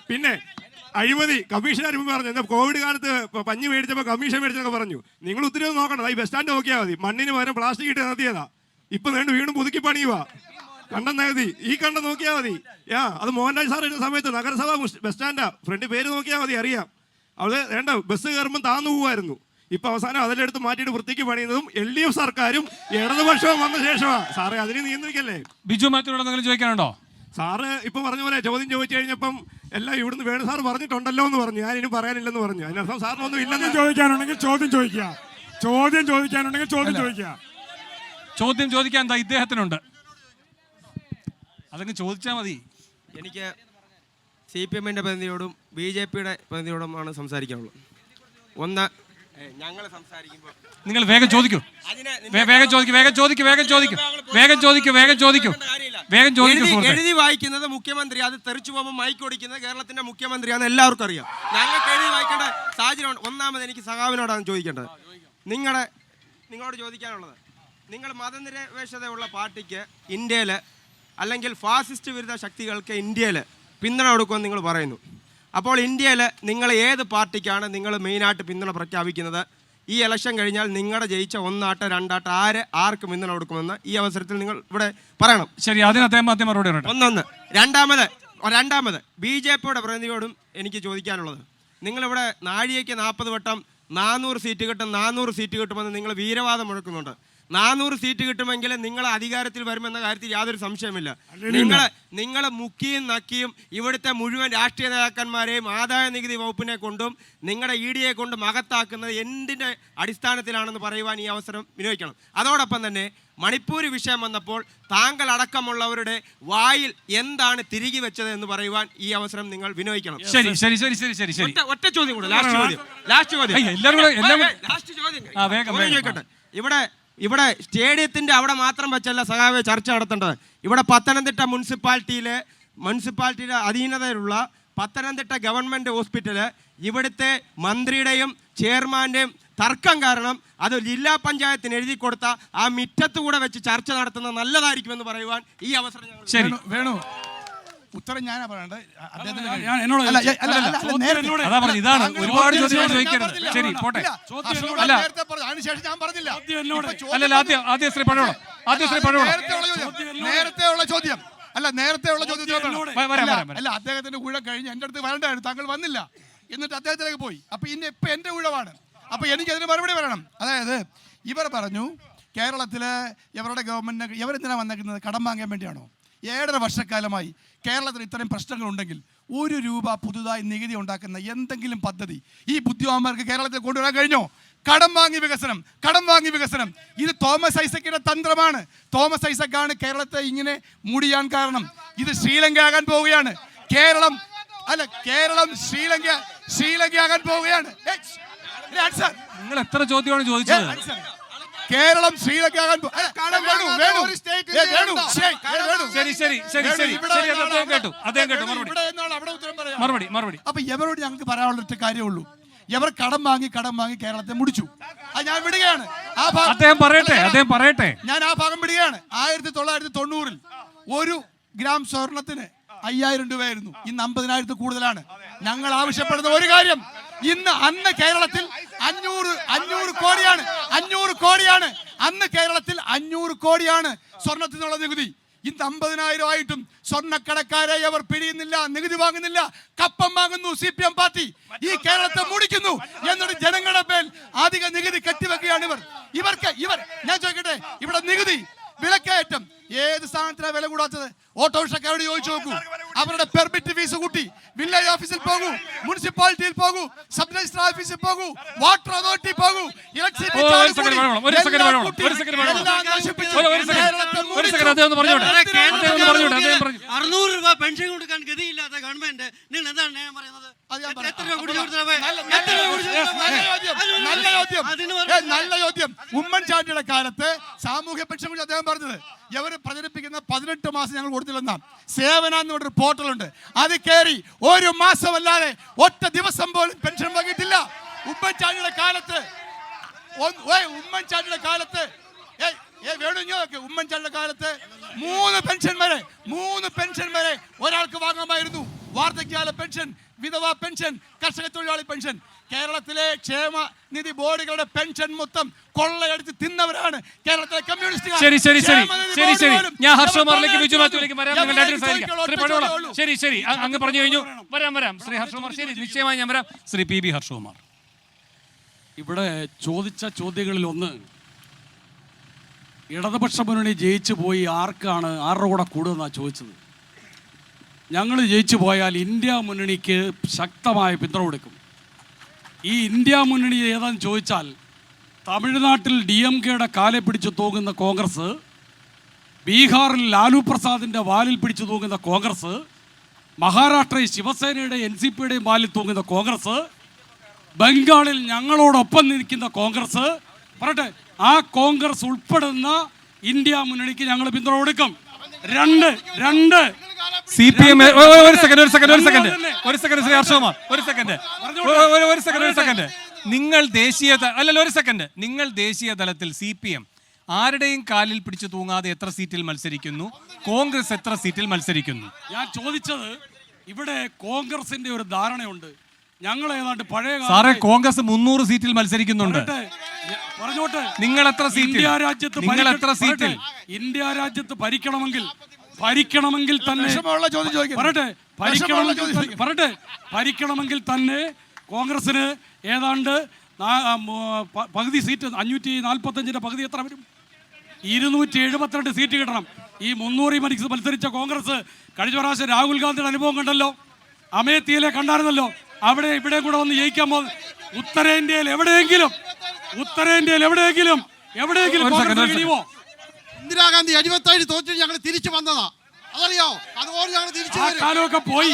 പിന്നെ അഴിമതി കമ്മീഷനാർ മുമ്പ് പറഞ്ഞു. എന്താ കോവിഡ് കാലത്ത് പഞ്ഞി മേടിച്ചപ്പോൾ കമ്മീഷൻ മേടിച്ചൊക്കെ പറഞ്ഞു. നിങ്ങൾ ഒത്തിരി നോക്കണം. ഈ ബസ് സ്റ്റാൻഡ് നോക്കിയാൽ മതി, മണ്ണിന് പകരം പ്ലാസ്റ്റിക് ഇട്ട് നടത്തിയതാ. ഇപ്പൊ വീണ്ടും പുതുക്കി പണിയുവാ. കണ്ടം നഗതി ഈ കണ്ടം നോക്കിയാൽ മതി. അത് മോഹൻലാൽ സാർ ഇരുന്ന സമയത്ത് നഗരസഭ ബസ് സ്റ്റാൻഡാ. ഫ്രണ്ട് പേര് നോക്കിയാൽ മതി, അറിയാം. അത് വേണ്ട, ബസ് കയറുമ്പോൾ താന്നു പോവായിരുന്നു. ഇപ്പൊ അവസാനം അതിന്റെ അടുത്ത് മാറ്റിയിട്ട് വൃത്തിക്ക് പണിയുന്നതും LDF സർക്കാരും ഇടതുപക്ഷവും വന്ന ശേഷമാണ്. സാറേ അതിനെ നിയന്ത്രിക്കല്ലേ. ബിജു മാത്യുവിനോട് എന്തെങ്കിലും ചോദിക്കാനുണ്ടോ? സാറ് ഇപ്പൊ പറഞ്ഞ പോലെ ചോദ്യം ചോദിച്ചു കഴിഞ്ഞപ്പം എല്ലാം ഇവിടുന്ന് വേണു സാർ പറഞ്ഞിട്ടുണ്ടല്ലോ എന്ന് പറഞ്ഞു. ഞാൻ ഇനി പറയാനില്ലെന്ന് പറഞ്ഞു. അതിനർത്ഥം സാറിനൊന്നും ഇല്ലെന്ന്. ചോദിക്കാനുണ്ടെങ്കിൽ ചോദ്യം ചോദിക്കുക. ചോദ്യം ചോദിക്കാൻ എന്താ ഇദ്ദേഹത്തിനുണ്ട്, അതങ്ങ് ചോദിച്ചാൽ മതി. എനിക്ക് CPM-ന്റെ പ്രതിനിധിയോടും BJP-യുടെ പ്രതിനിധിയോടുമാണ് സംസാരിക്കാനുള്ളത്. ഒന്ന്, ഞങ്ങൾ സംസാരിക്കുമ്പോൾ നിങ്ങൾ വേഗം ചോദിക്കൂ. എഴുതി വായിക്കുന്നത് മുഖ്യമന്ത്രി, അത് തെറിച്ചു പോകുമ്പോൾ മൈക്ക് ഓടിക്കുന്നത് കേരളത്തിന്റെ മുഖ്യമന്ത്രിയാണെന്ന് എല്ലാവർക്കും അറിയാം. ഞങ്ങൾക്ക് എഴുതി വായിക്കേണ്ട സാഹചര്യം. ഒന്നാമത് എനിക്ക് സഖാവിനോടാണ് ചോദിക്കേണ്ടത്. നിങ്ങളോട് ചോദിക്കാനുള്ളത്, നിങ്ങൾ മതനിരപേക്ഷതയുള്ള പാർട്ടിക്ക് ഇന്ത്യയിൽ, അല്ലെങ്കിൽ ഫാസിസ്റ്റ് വിരുദ്ധ ശക്തികൾക്ക് ഇന്ത്യയിൽ പിന്തുണ കൊടുക്കുമെന്ന് നിങ്ങൾ പറയുന്നു. അപ്പോൾ ഇന്ത്യയിൽ നിങ്ങൾ ഏത് പാർട്ടിക്കാണ് നിങ്ങൾ മെയിനായിട്ട് പിന്തുണ പ്രഖ്യാപിക്കുന്നത്? ഈ ഇലക്ഷൻ കഴിഞ്ഞാൽ നിങ്ങളുടെ ജയിച്ച 1 2 ആർക്ക് പിന്തുണ കൊടുക്കുമെന്ന് ഈ അവസരത്തിൽ നിങ്ങൾ ഇവിടെ പറയണം. ശരി, അതിന് മറുപടി ഒന്ന്. രണ്ടാമത് BJP-യുടെ പ്രതിനിധിയോടും എനിക്ക് ചോദിക്കാനുള്ളത്, നിങ്ങളിവിടെ നാഴികയ്ക്ക് 40 വട്ടം 400 സീറ്റ് കിട്ടും, 400 സീറ്റ് കിട്ടുമെന്ന് നിങ്ങൾ വീരവാദം മുഴക്കുന്നുണ്ട്. 400 സീറ്റ് കിട്ടുമെങ്കിൽ നിങ്ങൾ അധികാരത്തിൽ വരുമെന്ന കാര്യത്തിൽ യാതൊരു സംശയമില്ല. നിങ്ങൾ മുക്കിയും നക്കിയും ഇവിടുത്തെ മുഴുവൻ രാഷ്ട്രീയ നേതാക്കന്മാരെയും ആദായ നികുതി വകുപ്പിനെ കൊണ്ടും നിങ്ങളുടെ ED-യെ കൊണ്ടും മകത്താക്കുന്നത് എന്തിൻ്റെ അടിസ്ഥാനത്തിലാണെന്ന് പറയുവാൻ ഈ അവസരം വിനിയോഗിക്കണം. അതോടൊപ്പം തന്നെ മണിപ്പൂർ വിഷയം വന്നപ്പോൾ താങ്കൾ അടക്കമുള്ളവരുടെ വായിൽ എന്താണ് തിരികെ വെച്ചത് എന്ന് പറയുവാൻ ഈ അവസരം നിങ്ങൾ വിനിയോഗിക്കണം. ഒറ്റ ചോദ്യം കൂടെ, ലാസ്റ്റ് ചോദ്യം. ഇവിടെ സ്റ്റേഡിയത്തിന്റെ അവിടെ മാത്രം വെച്ചല്ല സഖാവെ ചർച്ച നടത്തേണ്ടത്. ഇവിടെ പത്തനംതിട്ട മുനിസിപ്പാലിറ്റിയുടെ അധീനതയിലുള്ള പത്തനംതിട്ട ഗവൺമെന്റ് ഹോസ്പിറ്റല്, ഇവിടുത്തെ മന്ത്രിയുടെയും ചെയർമാന്റെയും തർക്കം കാരണം അത് ജില്ലാ പഞ്ചായത്തിന് എഴുതി കൊടുത്ത ആ മിറ്റത്ത് കൂടെ വെച്ച് ചർച്ച നടത്തുന്നത് നല്ലതായിരിക്കുമെന്ന് പറയുവാൻ ഈ അവസരം ഞങ്ങൾ വേണു ഉത്തരം ഞാനാ പറയണ്ടത്. ഒരുപാട് ചോദ്യങ്ങൾ ചോദിക്കരുത്. ശരി, പോട്ടെ. നേരത്തെയുള്ള ചോദ്യം അദ്ദേഹത്തിന്റെ ഊഴം കഴിഞ്ഞ് എന്റെ അടുത്ത് വരണ്ടായിരുന്നു, താങ്കൾ വന്നില്ല. എന്നിട്ട് അദ്ദേഹത്തിലേക്ക് പോയി. അപ്പൊ ഇപ്പൊ എന്റെ ഊഴമാണ്. അപ്പൊ എനിക്ക് അതിന് മറുപടി പറയണം. അതായത് ഇവർ പറഞ്ഞു കേരളത്തില് ഇവരുടെ ഗവൺമെന്റിന് ഇവരെന്തിനാ വന്നേക്കുന്നത്? കടം വാങ്ങാൻ വേണ്ടിയാണോ? 7.5 വർഷക്കാലമായി കേരളത്തിൽ ഇത്തരം പ്രശ്നങ്ങളുണ്ടെങ്കിൽ 1 രൂപ പുതുതായി നികുതി ഉണ്ടാക്കുന്ന എന്തെങ്കിലും പദ്ധതി ഈ ബുദ്ധിമാന്മാർക്ക് കേരളത്തിൽ കൊണ്ടുവരാൻ കഴിഞ്ഞോ? കടം വാങ്ങി വികസനം. ഇത് തോമസ് ഐസക്കിന്റെ തന്ത്രമാണ്. തോമസ് ഐസക്കാണ് കേരളത്തെ ഇങ്ങനെ മൂടിയാൻ കാരണം. ഇത് ശ്രീലങ്ക ആകാൻ പോവുകയാണ്. കേരളം ശ്രീലങ്ക ആകാൻ പോവുകയാണ്. നിങ്ങൾ എത്ര ചോദ്യമാണ് ചോദിച്ചത്? കേരളം ശ്രീലങ്ക ആകാൻ മറുപടി. അപ്പൊ ഇവരോട് ഞങ്ങൾക്ക് പറയാനുള്ള കാര്യമുള്ളൂ, ഇവർ കടം വാങ്ങി കേരളത്തെ മുടിച്ചു. ഞാൻ വിടുകയാണ്. അദ്ദേഹം പറയട്ടെ. ഞാൻ ആ ഭാഗം വിടുകയാണ്. 1990-ൽ 1 ഗ്രാം സ്വർണത്തിന് 5000 രൂപയായിരുന്നു. ഇന്ന് 50,000 കൂടുതലാണ്. ഞങ്ങൾ ആവശ്യപ്പെടുന്ന ഒരു കാര്യം, അന്ന് കേരളത്തിൽ 500 കോടിയാണ് അന്ന് കേരളത്തിൽ 500 കോടിയാണ് സ്വർണത്തിനുള്ള നികുതി. ഇന്ന് 50,000 ആയിട്ടും സ്വർണ്ണക്കടക്കാരെ അവർ പിടിയുന്നില്ല, നികുതി വാങ്ങുന്നില്ല, കപ്പം വാങ്ങുന്നു CPM പാർട്ടി. ഈ കേരളത്തെ മുടിക്കുന്നു എന്നിട്ട് ജനങ്ങളുടെ മേൽ അധിക നികുതി കെട്ടിവെക്കുകയാണ് ഇവർ. ഞാൻ ചോദിക്കട്ടെ, ഇവിടെ നികുതി, വിലക്കയറ്റം, ഏത് സാധനത്തിനാണ് വില കൂടാത്തത്? ഓട്ടോറിക്ഷക്കാരോട് ചോദിച്ചു നോക്കൂ. അവരുടെ പെർമിറ്റ് ഫീസ് കൂട്ടി. വില്ലേജ് ഓഫീസിൽ പോകൂ, മുനിസിപ്പാലിറ്റിയിൽ പോകൂ, സബ് രജിസ്ട്രാർ ഓഫീസിൽ പോകൂ, വാട്ടർ അതോറിറ്റി പോകൂ, ഇലക്ട്രിസിറ്റി രൂപ പെൻഷൻ കൊടുക്കാൻ ഗതിയില്ലാത്ത ഗവൺമെന്റ് നിങ്ങൾ എന്താണ് നയം പറയുന്നത്? നല്ല ചോദ്യം. ഉമ്മൻചാണ്ടിയുടെ കാലത്ത് സാമൂഹ്യ പെൻഷൻ കുറിച്ച് അദ്ദേഹം പറഞ്ഞത് ഇവർ പ്രചരിപ്പിക്കുന്ന 18 മാസം ഞങ്ങൾ കൊടുത്തില്ലെന്നാ. സേവന എന്ന് പറഞ്ഞൊരു പോർട്ടലുണ്ട്, അത് കയറി 1 മാസമല്ലാതെ ഒറ്റ ദിവസം പോലും പെൻഷൻ വാങ്ങിയിട്ടില്ല. ഉമ്മൻചാണ്ടിയുടെ കാലത്ത് ഉമ്മൻചാണ്ടിയുടെ കാലത്ത് 3 പെൻഷൻ വരെ ഒരാൾക്ക് വാങ്ങാമായിരുന്നു. വാർദ്ധക്യകാല പെൻഷൻ, വിധവാ പെൻഷൻ, കർഷക തൊഴിലാളി പെൻഷൻ. കേരളത്തിലെ ക്ഷേമനിധി ബോർഡുകളുടെ പെൻഷൻ മൊത്തം കൊള്ളയടിച്ച് തിന്നവരാണ് കേരളത്തിലെ കമ്മ്യൂണിസ്റ്റുകാർ. ശരി. ഞാൻ ഹർഷകുമാറിലേക്ക്, ബിജു മാത്യുവിലേക്ക് വരാം. ശരി, അങ്ങ് പറഞ്ഞു കഴിഞ്ഞു. വരാം ശ്രീ ഹർഷകുമാർ. ശരി, നിശ്ചയമായി ഞാൻ വരാം. ശ്രീ PB ഹർഷകുമാർ. ഇവിടെ ചോദിച്ച ചോദ്യങ്ങളിൽ ഒന്ന്, ഇടതുപക്ഷ മുന്നണി ജയിച്ചു പോയി ആരുടെ കൂടെ കൂടുമെന്നാണ് ചോദിച്ചത്. ഞങ്ങൾ ജയിച്ചു പോയാൽ ഇന്ത്യ മുന്നണിക്ക് ശക്തമായ പിന്തുണ കൊടുക്കും. ഈ ഇന്ത്യ മുന്നണി ഏതാണെന്ന് ചോദിച്ചാൽ, തമിഴ്നാട്ടിൽ DMKയുടെ കാലെ പിടിച്ചു തൂങ്ങുന്ന കോൺഗ്രസ്, ബീഹാറിൽ ലാലു പ്രസാദിൻ്റെ വാലിൽ പിടിച്ചു തൂങ്ങുന്ന കോൺഗ്രസ്, മഹാരാഷ്ട്രയിൽ ശിവസേനയുടെ NCPയുടെയും വാലിൽ തൂങ്ങുന്ന കോൺഗ്രസ്, ബംഗാളിൽ ഞങ്ങളോടൊപ്പം നിൽക്കുന്ന കോൺഗ്രസ്, പറയട്ടെ, ആ കോൺഗ്രസ് ഉൾപ്പെടുന്ന ഇന്ത്യ മുന്നണിക്ക് ഞങ്ങൾ പിന്തുണ കൊടുക്കും. രണ്ട് CPM ഒരു സെക്കൻഡ് ശ്രീ ഹർഷകുമാർ, ഒരു സെക്കൻഡ്. നിങ്ങൾ ദേശീയ തലത്തിൽ CPM ആരുടെയും കാലിൽ പിടിച്ചു തൂങ്ങാതെ എത്ര സീറ്റിൽ മത്സരിക്കുന്നു? കോൺഗ്രസ് എത്ര സീറ്റിൽ മത്സരിക്കുന്നു? ഞാൻ ചോദിച്ചത്, ഇവിടെ കോൺഗ്രസിന്റെ ഒരു ധാരണയുണ്ട്, ഞങ്ങൾ ഏതാണ്ട് പഴയ സാറേ, കോൺഗ്രസ് 300 സീറ്റിൽ മത്സരിക്കുന്നുണ്ട്. പറഞ്ഞോട്ടെ, നിങ്ങൾ എത്ര സീറ്റിൽ? ഇന്ത്യ രാജ്യത്ത് ഭരിക്കണമെങ്കിൽ തന്നെ കോൺഗ്രസിന് ഏതാണ്ട് പകുതി സീറ്റ്, 545-ന്റെ പകുതി എത്ര വരും? 272 സീറ്റ് കിട്ടണം. ഈ 300 മത്സരിച്ച കോൺഗ്രസ് കഴിഞ്ഞ പ്രാവശ്യം രാഹുൽ ഗാന്ധിയുടെ അനുഭവം കണ്ടല്ലോ, അമേത്തിയിലെ കണ്ടായിരുന്നല്ലോ. അവിടെ ഇവിടെ കൂടെ വന്ന് ജയിക്കാൻ പോകുന്നത് ഉത്തരേന്ത്യയിൽ എവിടെയെങ്കിലും ഇന്ദിരാഗാന്ധി 77 തോറ്റിട്ട് ഞങ്ങൾ തിരിച്ചു വന്നതാ, അതറിയോ? അതുപോലെ ഞങ്ങൾ തിരിച്ചു ആ കാലമൊക്കെ പോയി.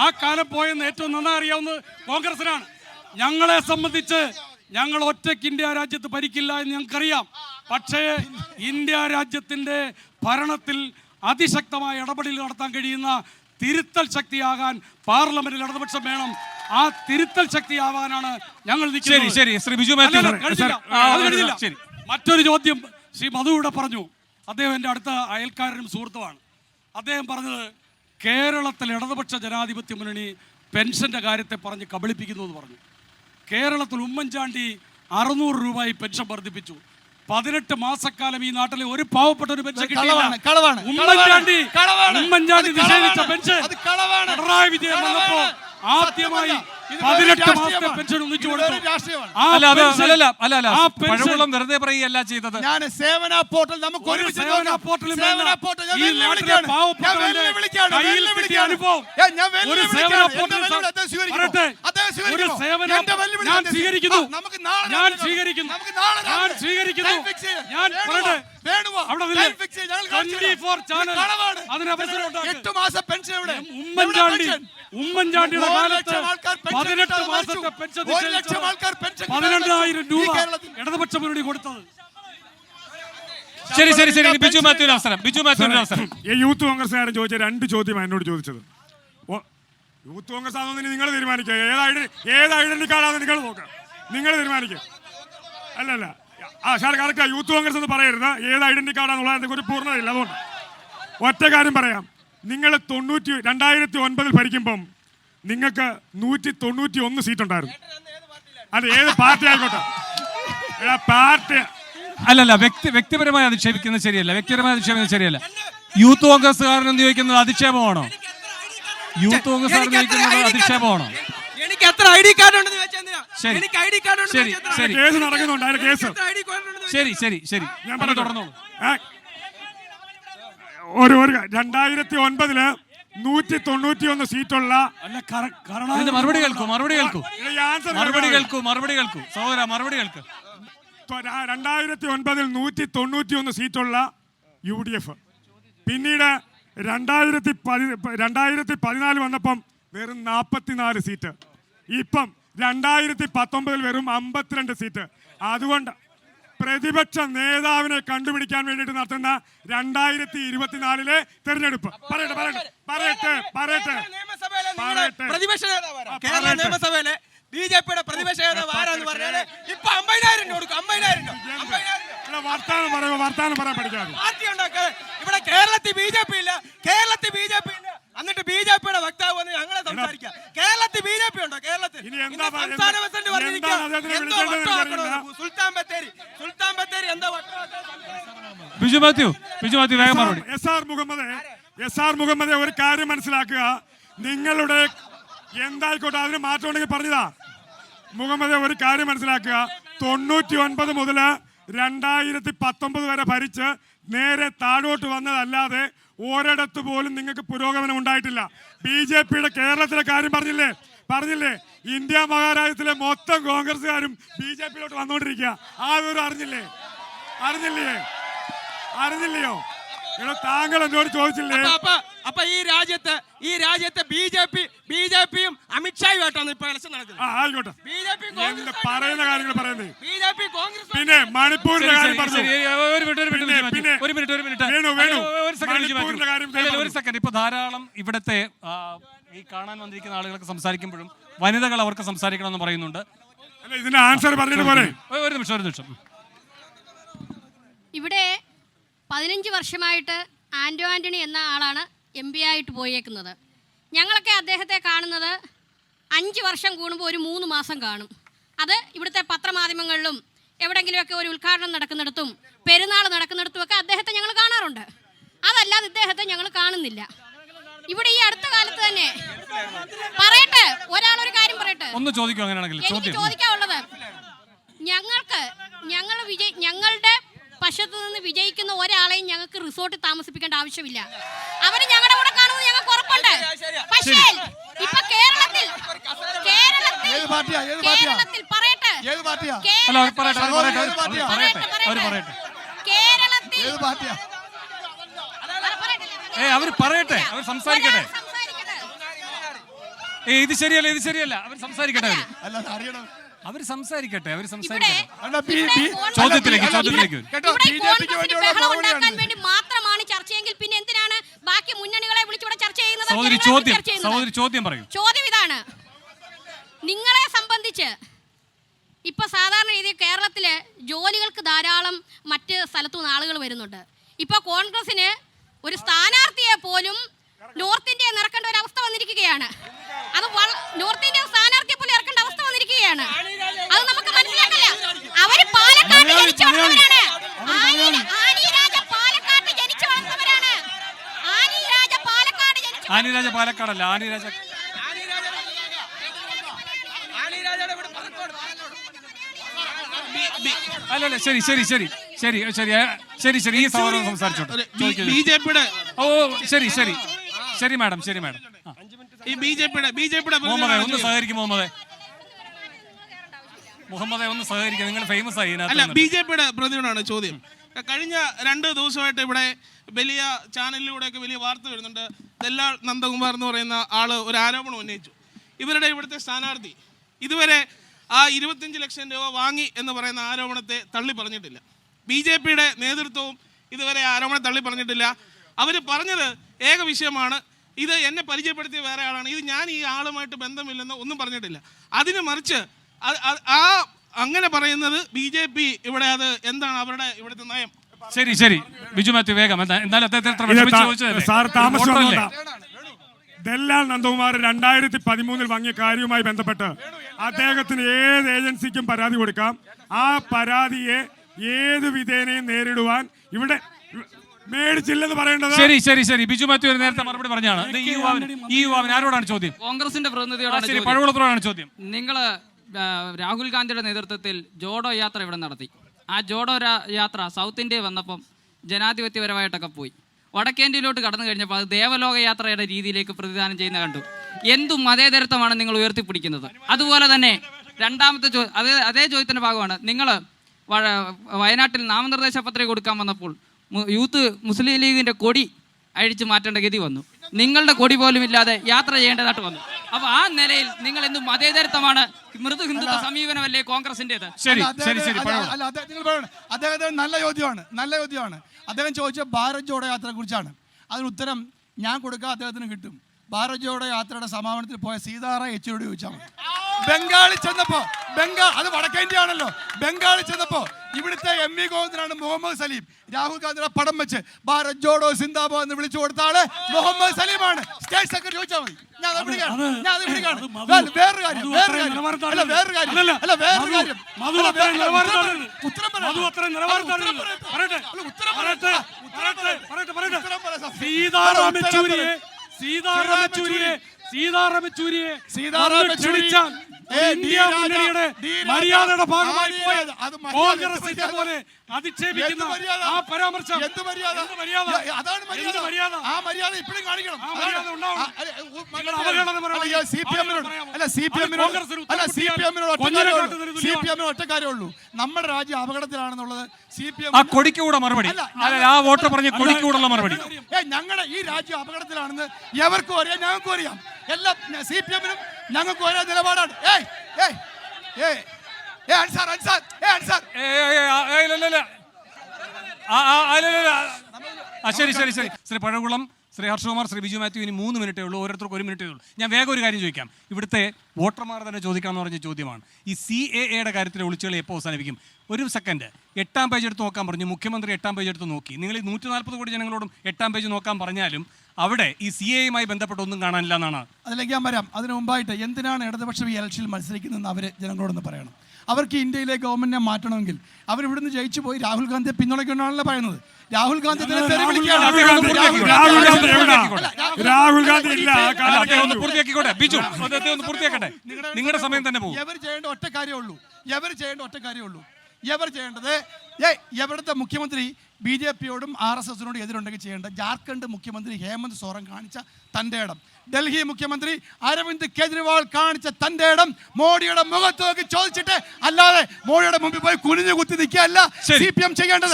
ആ കാലം പോയെന്ന് ഏറ്റവും നന്നായി അറിയാവുന്നത് കോൺഗ്രസിനാണ്. ഞങ്ങളെ സംബന്ധിച്ച് ഞങ്ങൾ ഒറ്റയ്ക്ക് ഇന്ത്യ രാജ്യത്ത് ഭരിക്കില്ല എന്ന് ഞങ്ങൾക്കറിയാം. പക്ഷേ ഇന്ത്യ രാജ്യത്തിൻ്റെ ഭരണത്തിൽ അതിശക്തമായ ഇടപെടൽ നടത്താൻ കഴിയുന്ന തിരുത്തൽ ശക്തിയാകാൻ പാർലമെന്റിൽ ഇടതുപക്ഷം വേണം. ആ തിരുത്തൽ ശക്തിയാവാനാണ് ഞങ്ങൾ നിൽക്കുന്നത്. മറ്റൊരു ചോദ്യം ശ്രീ മധു ഇവിടെ പറഞ്ഞു. അദ്ദേഹം എൻ്റെ അടുത്ത അയൽക്കാരനും സുഹൃത്തുമാണ്. അദ്ദേഹം പറഞ്ഞത് കേരളത്തിൽ ഇടതുപക്ഷ ജനാധിപത്യ മുന്നണി പെൻഷൻ്റെ കാര്യത്തെ പറഞ്ഞ് കബളിപ്പിക്കുന്നു എന്ന് പറഞ്ഞു. കേരളത്തിൽ ഉമ്മൻചാണ്ടി 600 രൂപയായി പെൻഷൻ വർദ്ധിപ്പിച്ചു. 18 മാസക്കാലം ഈ നാട്ടിലെ ഒരു പാവപ്പെട്ട ഒരു പെൻഷൻ കിട്ടിയില്ല. ഉമ്മൻചാണ്ടി നിഷേധിച്ച പെൻഷൻ പിണറായി വിജയൻ വന്നപ്പോൾ ആദ്യമായി 18 മാസത്തെ പെൻഷൻ ഒന്നിച്ചു കൊടുത്തു. വെറുതെ പറയുകയല്ല ചെയ്തത്. ഞാൻ സേവന പോർട്ടൽ നമുക്ക് ഉമ്മൻചാണ്ടിയുടെ കാലത്ത് 18 മാസത്തെ പെൻഷൻ 12,000 രൂപ ഇടതുപക്ഷ മുന്നണി കൊടുത്തത്. ശരി ബിജു മാത്യുവിന് അവസരം. ഈ യൂത്ത് കോൺഗ്രസ്സുകാരൻ ചോദിച്ച 2 ചോദ്യമാണ് എന്നോട് ചോദിച്ചത്. യൂത്ത് കോൺഗ്രസ് ആണെന്ന് നിങ്ങൾ തീരുമാനിക്കുക, ഏത് ഐഡന്റി കാർഡാണെന്ന് നിങ്ങൾ നോക്കുക, നിങ്ങൾ തീരുമാനിക്കുക. അല്ലല്ല, യൂത്ത് കോൺഗ്രസ് എന്ന് പറയരുത്. ഏത് ഐഡന്റി കാർഡാണെന്നുള്ള ഒരു പൂർണ്ണതയില്ല. അതുകൊണ്ട് ഒറ്റ കാര്യം പറയാം, നിങ്ങൾ 2009 ഭരിക്കുമ്പം നിങ്ങൾക്ക് 191 സീറ്റ് ഉണ്ടായിരുന്നു. അത് ഏത് പാർട്ടി ആയിക്കോട്ടെ, പാർട്ടി അല്ലല്ല, വ്യക്തിപരമായി അധിക്ഷേപിക്കുന്നത് ശരിയല്ല. വ്യക്തിപരമായി അധിക്ഷേപിക്കുന്നത് ശരിയല്ല. യൂത്ത് കോൺഗ്രസ്സുകാരനെന്ന് ചോദിക്കുന്നത് അധിക്ഷേപമാണോ? യൂത്ത് കോൺഗ്രസ്സുകാരൻ ചോദിക്കുന്നത് അധിക്ഷേപമാണോ? എനിക്ക് എത്ര ഐ ഡി കാർഡ് ഉണ്ടെന്ന് വെച്ചാൽ ശരി എനിക്ക് ഐ ഡി കാർഡ് ശരി ശരി കേസ് നടക്കുന്നുണ്ട്. അതിന്റെ കേസ് ശരി ശരി ശരി ഞാൻ പറഞ്ഞു തുടർന്നോളൂ. 2009 191 സീറ്റുള്ള ഇതിന്റെ മറുപടി കേൾക്കൂ സഹോദര, മറുപടി കേൾക്കൂ. 2009 191 സീറ്റുള്ള UDF, പിന്നീട് 2014 വന്നപ്പം വെറും 44 സീറ്റ്, ഇപ്പം 2019 വെറും 52 സീറ്റ്. അതുകൊണ്ട് പ്രതിപക്ഷ നേതാവിനെ കണ്ടുപിടിക്കാൻ വേണ്ടിയിട്ട് നടത്തുന്ന 2024 തെരഞ്ഞെടുപ്പ് പറയട്ടെ. പ്രതിപക്ഷ നേതാവ് കേരള നിയമസഭയിലെ BJPയുടെ പ്രതിപക്ഷ നേതാവ് ആരാന്ന് പറഞ്ഞാല് ഇപ്പൊ 50,000 കൊടുക്കും. 50,000 വർത്താനം പറയാൻ പഠിക്കാതെ പാർട്ടി ഉണ്ടാക്കാതെ ഇവിടെ കേരളത്തിൽ BJP ഇല്ല. എന്നിട്ട് BJPയുടെ വക്താവ് വന്ന് ഞങ്ങളെ സംസാരിക്കാം. കേരളത്തിൽ BJP ഉണ്ടോ? കേരളത്തിൽ സംസ്ഥാന പ്രസിഡന്റ് പറഞ്ഞിരിക്കുക സുൽത്താൻ ബത്തേരി എന്താ ബിജു മാത്യു വേഗം മറുപടി. SR മുഹമ്മദ് ഒരു കാര്യം മനസ്സിലാക്കുക. നിങ്ങളുടെ എന്തായിക്കോട്ടെ, അതിന് മാറ്റം ഉണ്ടെങ്കിൽ പറഞ്ഞതാ. മുഹമ്മദ് ഒരു കാര്യം മനസ്സിലാക്കുക. 99 മുതൽ 2019 വരെ ഭരിച്ച് നേരെ താഴോട്ട് വന്നതല്ലാതെ ഒരിടത്ത് പോലും നിങ്ങൾക്ക് പുരോഗമനം ഉണ്ടായിട്ടില്ല. BJPയുടെ കേരളത്തിലെ കാര്യം പറഞ്ഞില്ലേ ഇന്ത്യ മഹാരാജ്യത്തിലെ മൊത്തം കോൺഗ്രസ്സുകാരും BJPയിലോട്ട് വന്നുകൊണ്ടിരിക്കുക. ആരും അറിഞ്ഞില്ലയോ? താങ്കൾ എന്നോട് ചോദിച്ചില്ലേ? അപ്പൊ ഈ രാജ്യത്തെ ബിജെപിയും അമിത്ഷായുമായിട്ടാണ് ഇപ്പൊ ഇലക്ഷൻ നടക്കുന്നത്. ആയിക്കോട്ടെ, പറയുന്ന കാര്യങ്ങൾ പറയുന്നത്. BJP കോൺഗ്രസ് പിന്നെ മണിപ്പൂരിന്റെ കാര്യം പറഞ്ഞു. ഒരു സെക്കൻഡ്. ഇപ്പൊ ധാരാളം ഇവിടുത്തെ ഈ കാണാൻ വന്നിരിക്കുന്ന ആളുകൾക്ക് സംസാരിക്കുമ്പോഴും വനിതകൾ അവർക്ക് സംസാരിക്കണമെന്ന് പറയുന്നുണ്ട്. ഇതിന്റെ ആൻസർ പറഞ്ഞിട്ട് പോലെ. ഒരു നിമിഷം. ഇവിടെ 15 വർഷമായിട്ട് ആന്റണി എന്ന ആളാണ് MP ആയിട്ട് പോയേക്കുന്നത്. ഞങ്ങളൊക്കെ അദ്ദേഹത്തെ കാണുന്നത് 5 വർഷം കൂടുമ്പോൾ ഒരു 3 മാസം കാണും. അത് ഇവിടുത്തെ പത്രമാധ്യമങ്ങളിലും എവിടെയെങ്കിലുമൊക്കെ ഒരു ഉദ്ഘാടനം നടക്കുന്നിടത്തും പെരുന്നാൾ നടക്കുന്നിടത്തുമൊക്കെ അദ്ദേഹത്തെ ഞങ്ങൾ കാണാറുണ്ട്. അതല്ലാതെ ഇദ്ദേഹത്തെ ഞങ്ങൾ കാണുന്നില്ല. ഇവിടെ ഈ അടുത്ത കാലത്ത് തന്നെ പറയട്ടെ, ഒരാളൊരു കാര്യം പറയട്ടെ. ഒന്ന് ചോദിക്കൂ. അങ്ങനെയാണെങ്കിൽ എനിക്ക് ചോദിക്കാനുള്ളത്, ഞങ്ങളുടെ പക്ഷത്തു നിന്ന് വിജയിക്കുന്ന ഒരാളെയും ഞങ്ങൾക്ക് റിസോർട്ടിൽ താമസിപ്പിക്കേണ്ട ആവശ്യമില്ല. അവര് ഞങ്ങളുടെ കൂടെ കാണുന്നത് ഞങ്ങൾക്ക് ഉറപ്പുണ്ട്. പക്ഷേ ഇപ്പൊ കേരളത്തിൽ പറയട്ടെ, അവർ പറയട്ടെ, അവർ സംസാരിക്കട്ടെ. ഇത് ശരിയല്ല, അവർ സംസാരിക്കട്ടെ. അവർ സംസാരിക്കട്ടെ. ചോദ്യത്തിലേക്ക് ഉണ്ടാക്കാൻ വേണ്ടി മാത്രമാണ് ചർച്ചയെങ്കിൽ പിന്നെ എന്തിനാണ് ബാക്കി മുന്നണികളെ വിളിച്ചുകൂടെ ചർച്ച ചെയ്യുന്നത്? ചോദ്യം പറയൂ. ചോദ്യം ഇതാണ്, നിങ്ങളെ സംബന്ധിച്ച് ഇപ്പൊ സാധാരണ രീതിയിൽ കേരളത്തില് ജോലികൾക്ക് ധാരാളം മറ്റ് സ്ഥലത്തുനിന്ന് ആളുകൾ വരുന്നുണ്ട്. ഇപ്പൊ കോൺഗ്രസിന് ഒരു സ്ഥാനാർത്ഥിയെ പോലും നോർത്ത് ഇന്ത്യ ഇറക്കേണ്ട ഒരു അവസ്ഥ വന്നിരിക്കുകയാണ്. അത് നോർത്ത് ഇന്ത്യ സ്ഥാനാർത്ഥിയെ പോലും ഇറക്കേണ്ട അവസ്ഥ വന്നിരിക്കുകയാണ്. അത് നമുക്ക് മനസ്സിലാക്കില്ല. അവര് പാലക്കാട് ജനിച്ചു വളർന്നവരാണ്. ആനിരാജ പാലക്കാടല്ല, ആനിരാജ അല്ലല്ല. ശരി. ഈ സഹോദരൻ സംസാരിച്ചോട്ടെ. ശരി മാഡം. ഒന്ന് സഹകരിക്കും മുഹമ്മദ്, ഒന്ന് സഹകരിക്കും. നിങ്ങൾ ഫേമസ് ആയി. BJPയുടെ പ്രതിനിധിയോടാണ് ചോദ്യം. കഴിഞ്ഞ 2 ദിവസമായിട്ട് ഇവിടെ വലിയ ചാനലിലൂടെയൊക്കെ വലിയ വാർത്ത വരുന്നുണ്ട്. ദല്ലാൽ നന്ദകുമാർ എന്ന് പറയുന്ന ആള് ഒരു ആരോപണം ഉന്നയിച്ചു. ഇവരുടെ ഇവിടുത്തെ സ്ഥാനാർത്ഥി ഇതുവരെ ആ 25 ലക്ഷം രൂപ വാങ്ങി എന്ന് പറയുന്ന ആരോപണത്തെ തള്ളി പറഞ്ഞിട്ടില്ല. BJPയുടെ നേതൃത്വവും ഇതുവരെ ആരോപണം തള്ളി പറഞ്ഞിട്ടില്ല. അവർ പറഞ്ഞത് ഏക വിഷയമാണ്, ഇത് എന്നെ പരിചയപ്പെടുത്തിയ വേറെ ആളാണ്, ഇത് ഞാൻ ഈ ആളുമായിട്ട് ബന്ധമില്ലെന്ന് ഒന്നും പറഞ്ഞിട്ടില്ല. അതിന് മറിച്ച് അങ്ങനെ പറയുന്നത് BJP ഇവിടെ അത് എന്താണ് അവരുടെ ഇവിടുത്തെ നയം? ശരി ശരി ബിജു മാത്യു വേഗം. എന്നാലും അദ്ദേഹത്തെ എത്ര വിഷമിച്ച് ചോദിച്ചതല്ലേ? സാർ താമസം വോട്ടറല്ലേ? ദല്ലാൽ നന്ദകുമാർ 2013 വാങ്ങിയ കാര്യവുമായി ബന്ധപ്പെട്ട് അദ്ദേഹത്തിന് ഏത് ഏജൻസിക്കും പരാതി കൊടുക്കാം. ആ പരാതിയെ ഏത് വിധേനയും നേരിടുവാൻ ഇവിടെ മേടിച്ചില്ലെന്ന് പറയേണ്ടത്. ശരി ശരി ശരി ബിജു മാത്യു നേരത്തെ മറുപടി പറഞ്ഞാണ്. ഈ യുവാവിന് ആരോടാണ് ചോദ്യം? കോൺഗ്രസിന്റെ പ്രതിനിധിയോടാണ് പഴകുളത്തോടാണ് ചോദ്യം. നിങ്ങൾ രാഹുൽ ഗാന്ധിയുടെ നേതൃത്വത്തിൽ ജോഡോ യാത്ര ഇവിടെ നടത്തി. ആ ജോഡോ യാത്ര സൗത്ത് ഇന്ത്യയിൽ വന്നപ്പം ജനാധിപത്യപരമായിട്ടൊക്കെ പോയി. വടക്കേന്ത്യയിലോട്ട് കടന്നു കഴിഞ്ഞപ്പോൾ അത് ദേവലോക യാത്രയുടെ രീതിയിലേക്ക് പ്രതിദാനം ചെയ്യുന്ന കണ്ടു. എന്തു മതേതരത്വമാണ് നിങ്ങൾ ഉയർത്തിപ്പിടിക്കുന്നത്? അതുപോലെ തന്നെ രണ്ടാമത്തെ അതേ ചോദ്യത്തിൻ്റെ ഭാഗമാണ് നിങ്ങൾ വയനാട്ടിൽ നാമനിർദ്ദേശ പത്രിക കൊടുക്കാൻ വന്നപ്പോൾ യൂത്ത് മുസ്ലിം ലീഗിൻ്റെ കൊടി അഴിച്ചു മാറ്റേണ്ട ഗതി വന്നു. നിങ്ങളുടെ കൊടി പോലും ഇല്ലാതെ യാത്ര ചെയ്യേണ്ടതായിട്ട് വന്നു. അപ്പൊ ആ നിലയിൽ നിങ്ങൾ എന്ത് മതേതരത്വമാണ്? മൃദു ഹിന്ദുത്വ സമീപനമല്ലേ കോൺഗ്രസിന്റേത്? അദ്ദേഹത്തിന് നല്ല ചോദ്യമാണ്. അദ്ദേഹം ചോദിച്ച ഭാരത് ജോഡോ യാത്രയെ കുറിച്ചാണ്. അതിന് ഉത്തരം ഞാൻ കൊടുക്കാൻ അദ്ദേഹത്തിന് കിട്ടും. ഭാരത് ജോഡോ യാത്രയുടെ സമാപനത്തിൽ പോയ സീതാറാം യെച്ചൂരിയോട് ചോദിച്ചാൽ മതി. ബംഗാളിൽ ചെന്നപ്പോ അത് വടക്കേ ഇന്ത്യ ആണല്ലോ. ബംഗാളിൽ ചെന്നപ്പോ ഇവിടുത്തെ MV ഗോവിന്ദനാണ് മുഹമ്മദ് സലീം രാഹുൽ ഗാന്ധിയുടെ പടം വെച്ച് ഭാരത് ജോഡോ സിന്ദാബാദ് എന്ന് വിളിച്ചു കൊടുത്ത ആള് മുഹമ്മദ് സലീമാണ്. സ്റ്റേറ്റ് സെക്രട്ടറി ചോദിച്ചാൽ മതി. വേറൊരു സീതാറാം യെച്ചൂരിയെ മര്യാദയുടെ ഭാഗമായി കോൺഗ്രസിന്റെ പോലെ അധിക്ഷേപിക്കുന്ന ആ പരാമർശം ഒറ്റ കാര്യമുള്ളൂ, നമ്മുടെ രാജ്യം അപകടത്തിലാണെന്നുള്ളത് CPM ആ കൊടിക്കൂടെ മറുപടി. ആ വോട്ടർ പറഞ്ഞ കൊടിക്കൂടുള്ള മറുപടി. ഞങ്ങളുടെ ഈ രാജ്യം അപകടത്തിലാണെന്ന് എവർക്കും അറിയാം, ഞങ്ങൾക്കും അറിയാം. എല്ലാം CPM-നും ഞങ്ങൾക്കും ഒരേ നിലപാടാണ്. ശരി ശരി ശരി ശ്രീ പഴകുളം, ശ്രീ ഹർഷകുമാർ, ശ്രീ ബിജു മാത്യു, ഇനി 3 മിനിറ്റേ ഉള്ളൂ. ഓരോരുത്തർക്ക് 1 മിനിറ്റേ ഉള്ളൂ. ഞാൻ വേഗം ഒരു കാര്യം ചോദിക്കാം. ഇവിടുത്തെ വോട്ടർമാർ തന്നെ ചോദിക്കാമെന്ന് പറഞ്ഞ ചോദ്യമാണ്. ഈ CAA-യുടെ കാര്യത്തിലെ ഒളിച്ചുകളി എപ്പോൾ അവസാനിപ്പിക്കും? ഒരു സെക്കൻഡ്, 8-ാം പേജ് എടുത്ത് നോക്കാൻ പറഞ്ഞു. മുഖ്യമന്ത്രി 8-ാം പേജ് എടുത്ത് നോക്കി. നിങ്ങൾ ഈ 140 കോടി ജനങ്ങളോടും 8-ാം പേജ് നോക്കാൻ പറഞ്ഞാലും അവിടെ ഈ CAA-യുമായി ബന്ധപ്പെട്ട് ഒന്നും കാണാനില്ല എന്നാണ്. അതിലേക്ക് ഞാൻ വരാം. അതിനു മുമ്പായിട്ട് എന്തിനാണ് ഇടതുപക്ഷം ഈ ഇലക്ഷനിൽ മത്സരിക്കുന്നതെന്ന് അവർ ജനങ്ങളോടൊന്ന് പറയണം. അവർക്ക് ഇന്ത്യയിലെ ഗവൺമെന്റിനെ മാറ്റണമെങ്കിൽ അവരിവിടുന്ന് ജയിച്ചു പോയി രാഹുൽ ഗാന്ധിയെ പിന്തുണയ്ക്കണമെന്നാണല്ലോ പറയുന്നത്. രാഹുൽ ഗാന്ധി പൂർത്തിയാക്കിക്കോട്ടെ ബിജു, പൂർത്തിയാക്കട്ടെ. നിങ്ങളുടെ സമയം തന്നെ പോകും. എവർ ചെയ്യേണ്ട ഒറ്റ കാര്യമുള്ളൂ. എവർ ചെയ്യേണ്ടത് എവിടുത്തെ മുഖ്യമന്ത്രി BJP-യോടും RSS-നോടും എതിരുണ്ടെങ്കിൽ ചെയ്യേണ്ട ജാർഖണ്ഡ് മുഖ്യമന്ത്രി ഹേമന്ത് സോറൻ കാണിച്ച തൻ്റെ ഇടം, ഡൽഹി മുഖ്യമന്ത്രി അരവിന്ദ് കെജ്രിവാൾ കാണിച്ച തൻ്റെ ഇടം മോഡിയുടെ മുഖത്ത് നോക്കി ചോദിച്ചിട്ട് അല്ലാതെ മോഡിയുടെ മുമ്പിൽ പോയി കുനിഞ്ഞു കുത്തി നിൽക്കുകയല്ല CPM ചെയ്യേണ്ടത്.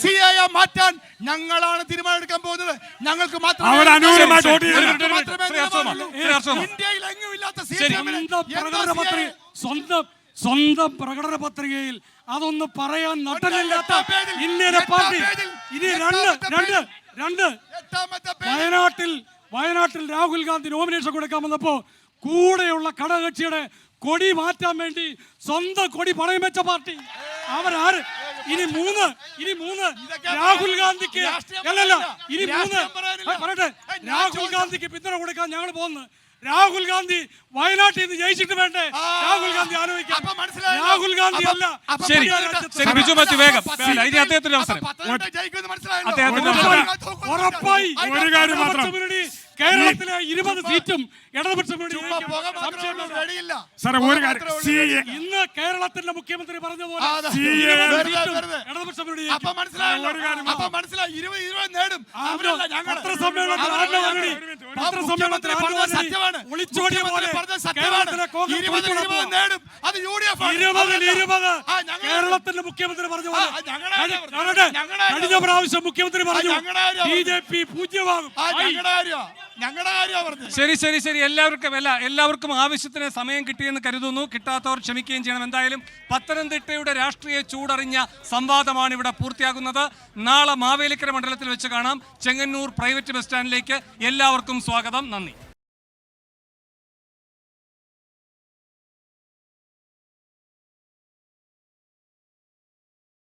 CAA മാറ്റാൻ ഞങ്ങളാണ് തീരുമാനമെടുക്കാൻ പോകുന്നത്. ഞങ്ങൾക്ക് മാത്രമേ ഇന്ത്യയിൽ എങ്ങുമില്ലാത്ത സ്വന്തം പ്രകടന പത്രികയിൽ അതൊന്ന് പറയാൻ നട്ടലില്ലാത്ത ഇന്ത്യയുടെ പാർട്ടി ഇനി വയനാട്ടിൽ രാഹുൽ ഗാന്ധി നോമിനേഷൻ കൊടുക്കാൻ വന്നപ്പോ കൂടെയുള്ള ഘടകകക്ഷിയുടെ കൊടി മാറ്റാൻ വേണ്ടി സ്വന്തം കൊടി പണയം വെച്ച പാർട്ടി അവരാര്? ഇനി മൂന്ന് രാഹുൽ ഗാന്ധിക്ക് രാഹുൽ ഗാന്ധിക്ക് പിന്തുണ കൊടുക്കാൻ ഞങ്ങൾ പോകുന്നു. രാഹുൽ ഗാന്ധി വയനാട്ടിൽ നിന്ന് ജയിച്ചിട്ട് വേണ്ടേ രാഹുൽ ഗാന്ധി ആലോചിക്കാം. രാഹുൽ ഗാന്ധി അല്ല. ഉറപ്പായി ഒരു കാര്യം മാത്രം, കേരളത്തിലെ 20 സീറ്റും ഇന്ന് കേരളത്തിന്റെ മുഖ്യമന്ത്രി പറഞ്ഞ പോലെ കേരളത്തിന്റെ മുഖ്യമന്ത്രി പറഞ്ഞ പോലെ കഴിഞ്ഞ പ്രാവശ്യം മുഖ്യമന്ത്രി പറഞ്ഞു BJP പൂജ്യമാകും. ശരി ശരി ശരി എല്ലാവർക്കും ആവശ്യത്തിന് സമയം കിട്ടിയെന്ന് കരുതുന്നു. കിട്ടാത്തവർ ക്ഷമിക്കുകയും ചെയ്യണം. എന്തായാലും പത്തനംതിട്ടയുടെ രാഷ്ട്രീയ ചൂടറിഞ്ഞ സംവാദമാണ് ഇവിടെ പൂർത്തിയാകുന്നത്. നാളെ മാവേലിക്കര മണ്ഡലത്തിൽ വെച്ച് കാണാം. ചെങ്ങന്നൂർ പ്രൈവറ്റ് ബസ് സ്റ്റാൻഡിലേക്ക് എല്ലാവർക്കും സ്വാഗതം. നന്ദി.